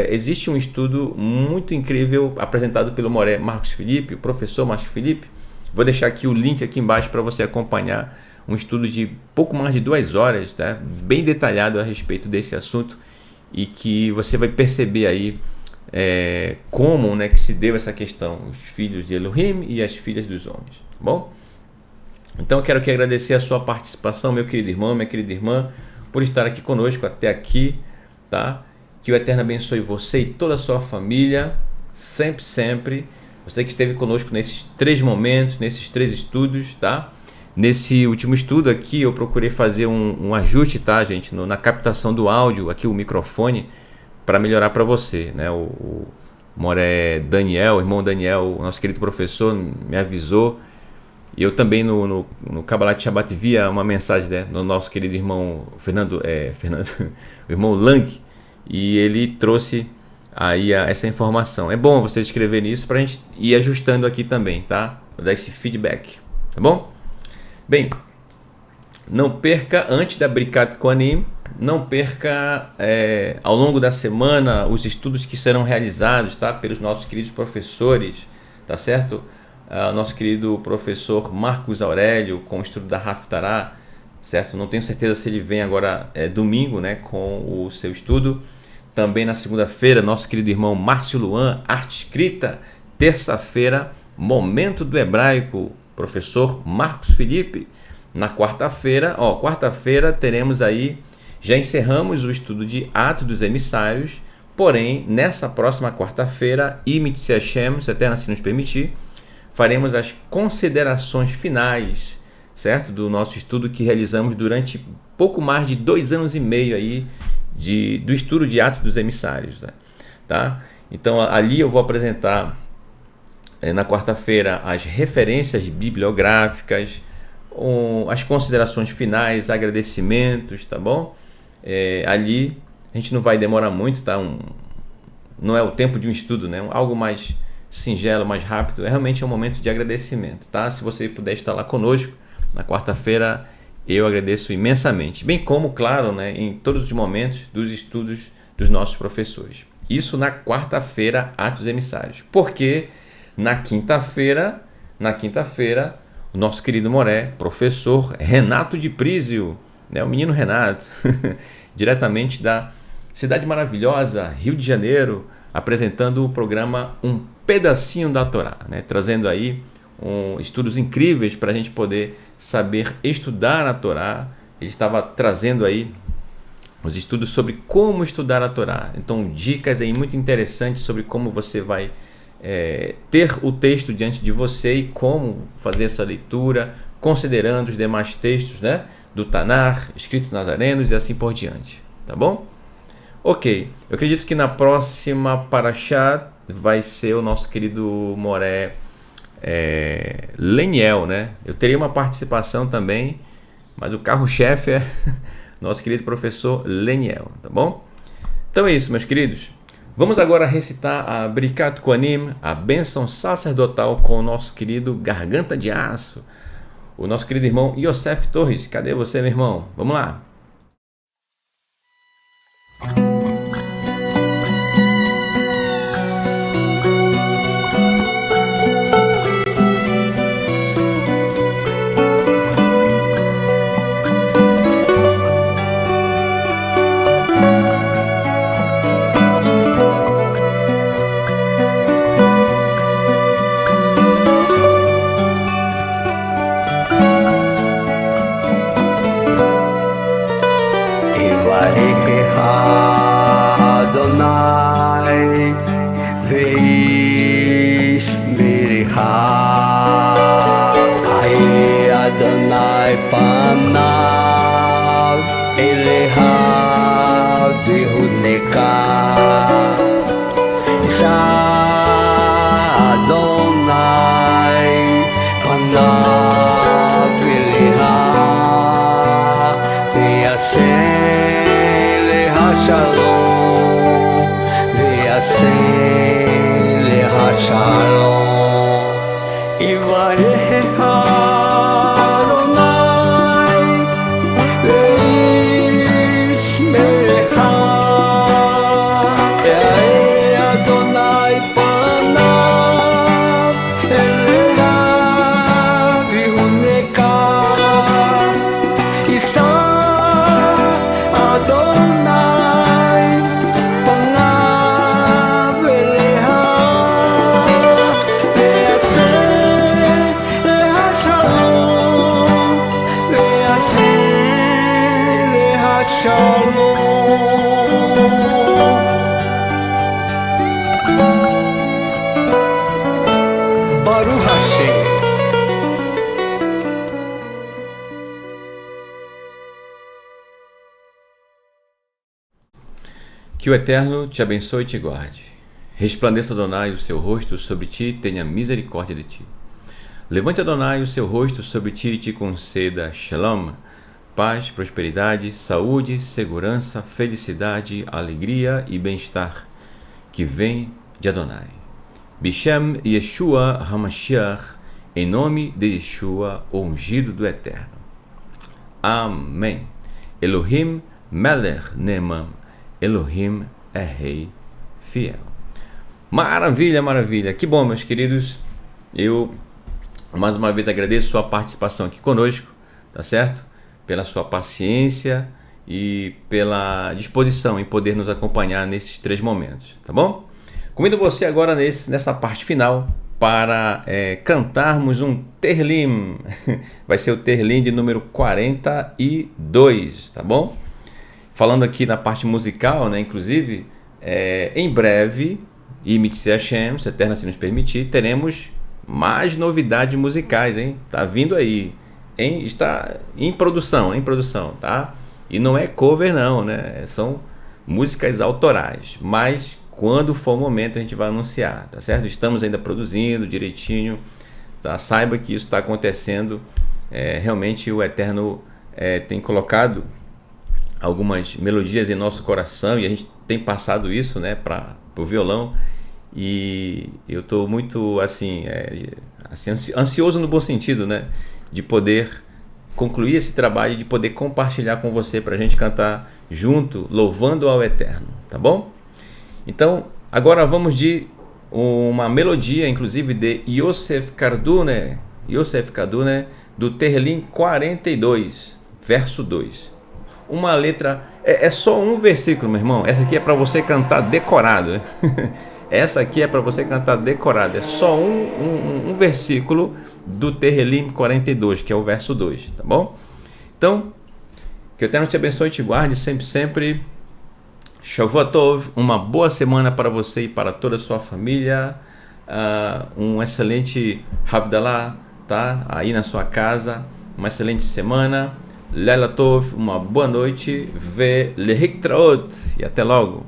existe um estudo muito incrível apresentado pelo Marcos Felipe, o professor Marcos Felipe. Vou deixar aqui o link aqui embaixo para você acompanhar um estudo de pouco mais de 2 horas, tá? Bem detalhado a respeito desse assunto, e que você vai perceber aí como, né, que se deu essa questão, os filhos de Elohim e as filhas dos homens, tá bom? Então eu quero aqui agradecer a sua participação, meu querido irmão, minha querida irmã, por estar aqui conosco até aqui, tá? Que o Eterno abençoe você e toda a sua família, sempre, sempre. Você que esteve conosco nesses 3 momentos, nesses 3 estudos, tá? Nesse último estudo aqui eu procurei fazer um ajuste, tá, gente? Na captação do áudio, aqui o microfone, para melhorar para você, né? O Moré Daniel, o irmão Daniel, o nosso querido professor, me avisou. E eu também no Kabbalat Shabbat via uma mensagem, né, no nosso querido irmão Fernando, o irmão Lang, e ele trouxe aí essa informação. É bom você escrever isso para a gente ir ajustando aqui também, tá? Vou dar esse feedback, tá bom? Bem, não perca antes da Birkat Kohanim, não perca ao longo da semana os estudos que serão realizados, tá? Pelos nossos queridos professores, tá certo? Nosso querido professor Marcos Aurélio com o estudo da Haftarah, certo? Não tenho certeza se ele vem agora domingo, né, com o seu estudo. Também na segunda-feira, nosso querido irmão Márcio Luan, arte escrita. Terça-feira, momento do hebraico, professor Marcos Felipe. Na quarta-feira, teremos aí, já encerramos o estudo de Atos dos Emissários, porém, nessa próxima quarta-feira, Imitse Hashem, se o Eterno assim nos permitir, faremos as considerações finais, certo? Do nosso estudo que realizamos durante pouco mais de 2 anos e meio aí do estudo de Atos dos Emissários, tá? Então ali eu vou apresentar na quarta-feira as referências bibliográficas, as considerações finais, agradecimentos, tá bom? Ali a gente não vai demorar muito, tá? Não é o tempo de um estudo, né? Algo mais singelo, mais rápido, realmente é um momento de agradecimento, tá? Se você puder estar lá conosco na quarta-feira, eu agradeço imensamente, bem como, claro, né, em todos os momentos dos estudos dos nossos professores. Isso na quarta-feira, Atos Emissários, porque na quinta-feira, o nosso querido Moré, professor Renato de Prísio, né, o menino Renato, diretamente da cidade maravilhosa, Rio de Janeiro, apresentando o programa Um Pedacinho da Torá, né? Trazendo aí estudos incríveis para a gente poder saber estudar a Torá. Ele estava trazendo aí os estudos sobre como estudar a Torá. Então, dicas aí muito interessantes sobre como você vai ter o texto diante de você e como fazer essa leitura, considerando os demais textos, né, do Tanar, escritos nazarenos e assim por diante. Tá bom? Ok, eu acredito que na próxima Parashá vai ser o nosso querido Moré Leniel, né? Eu teria uma participação também, mas o carro-chefe é nosso querido professor Leniel, tá bom? Então é isso, meus queridos. Vamos agora recitar a Birkat Kohanim, a bênção sacerdotal com o nosso querido Garganta de Aço, o nosso querido irmão Yosef Torres. Cadê você, meu irmão? Vamos lá. Que o Eterno te abençoe e te guarde. Resplandeça, Adonai, o seu rosto sobre ti e tenha misericórdia de ti. Levante, Adonai, o seu rosto sobre ti e te conceda Shalom, paz, prosperidade, saúde, segurança, felicidade, alegria e bem-estar, que vem de Adonai. Bishem Yeshua HaMashiach, em nome de Yeshua, o ungido do Eterno. Amém. Elohim Melech Neman, Elohim é Rei fiel. Maravilha, maravilha. Que bom, meus queridos. Eu mais uma vez agradeço sua participação aqui conosco, tá certo? Pela sua paciência e pela disposição em poder nos acompanhar nesses 3 momentos, tá bom? Convido você agora nessa parte final para cantarmos um Terlim. Vai ser o Terlim de número 42, tá bom? Falando aqui na parte musical, né? Inclusive, em breve, e Mitzvah Hashem, se Eterno se nos permitir, teremos mais novidades musicais, hein? Tá vindo aí, hein? Está em produção, tá? E não é cover não, né? São músicas autorais, mas quando for o momento a gente vai anunciar, tá certo? Estamos ainda produzindo direitinho, tá? Saiba que isso está acontecendo, realmente o Eterno tem colocado algumas melodias em nosso coração e a gente tem passado isso, né, para o violão, e eu estou muito assim ansioso no bom sentido, né, de poder concluir esse trabalho e de poder compartilhar com você para a gente cantar junto, louvando ao Eterno, tá bom? Então, agora vamos de uma melodia, inclusive de Yosef Kardune, do Terlim 42, verso 2. Uma letra, é só um versículo, meu irmão. Essa aqui é para você cantar decorado. Essa aqui é para você cantar decorado. É só um versículo do Terlim 42, que é o verso 2, tá bom? Então, que o Eterno te abençoe e te guarde sempre. Shavua Tov, uma boa semana para você e para toda a sua família. Um excelente Havdalah, tá? Aí na sua casa. Uma excelente semana. Laila Tov, uma boa noite, ve lehiktraot, e até logo.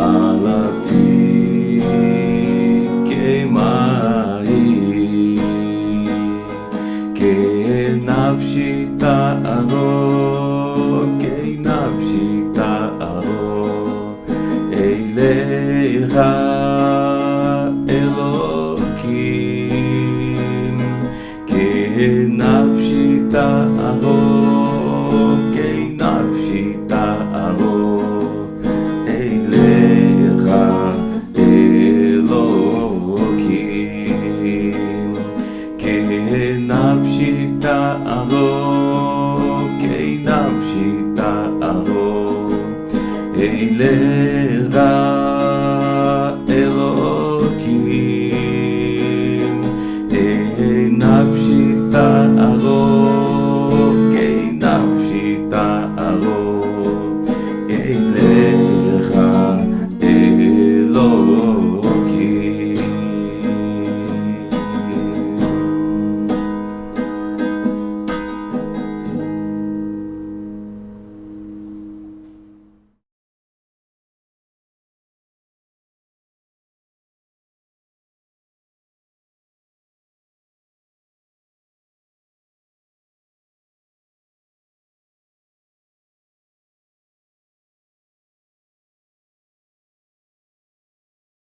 alafi kemai ke nafshi ta'aro eilecha Elokim ke nafshi ta'aro eilecha Elokim ke nafshi ta'aro eilecha Elokim nafshi ta'aro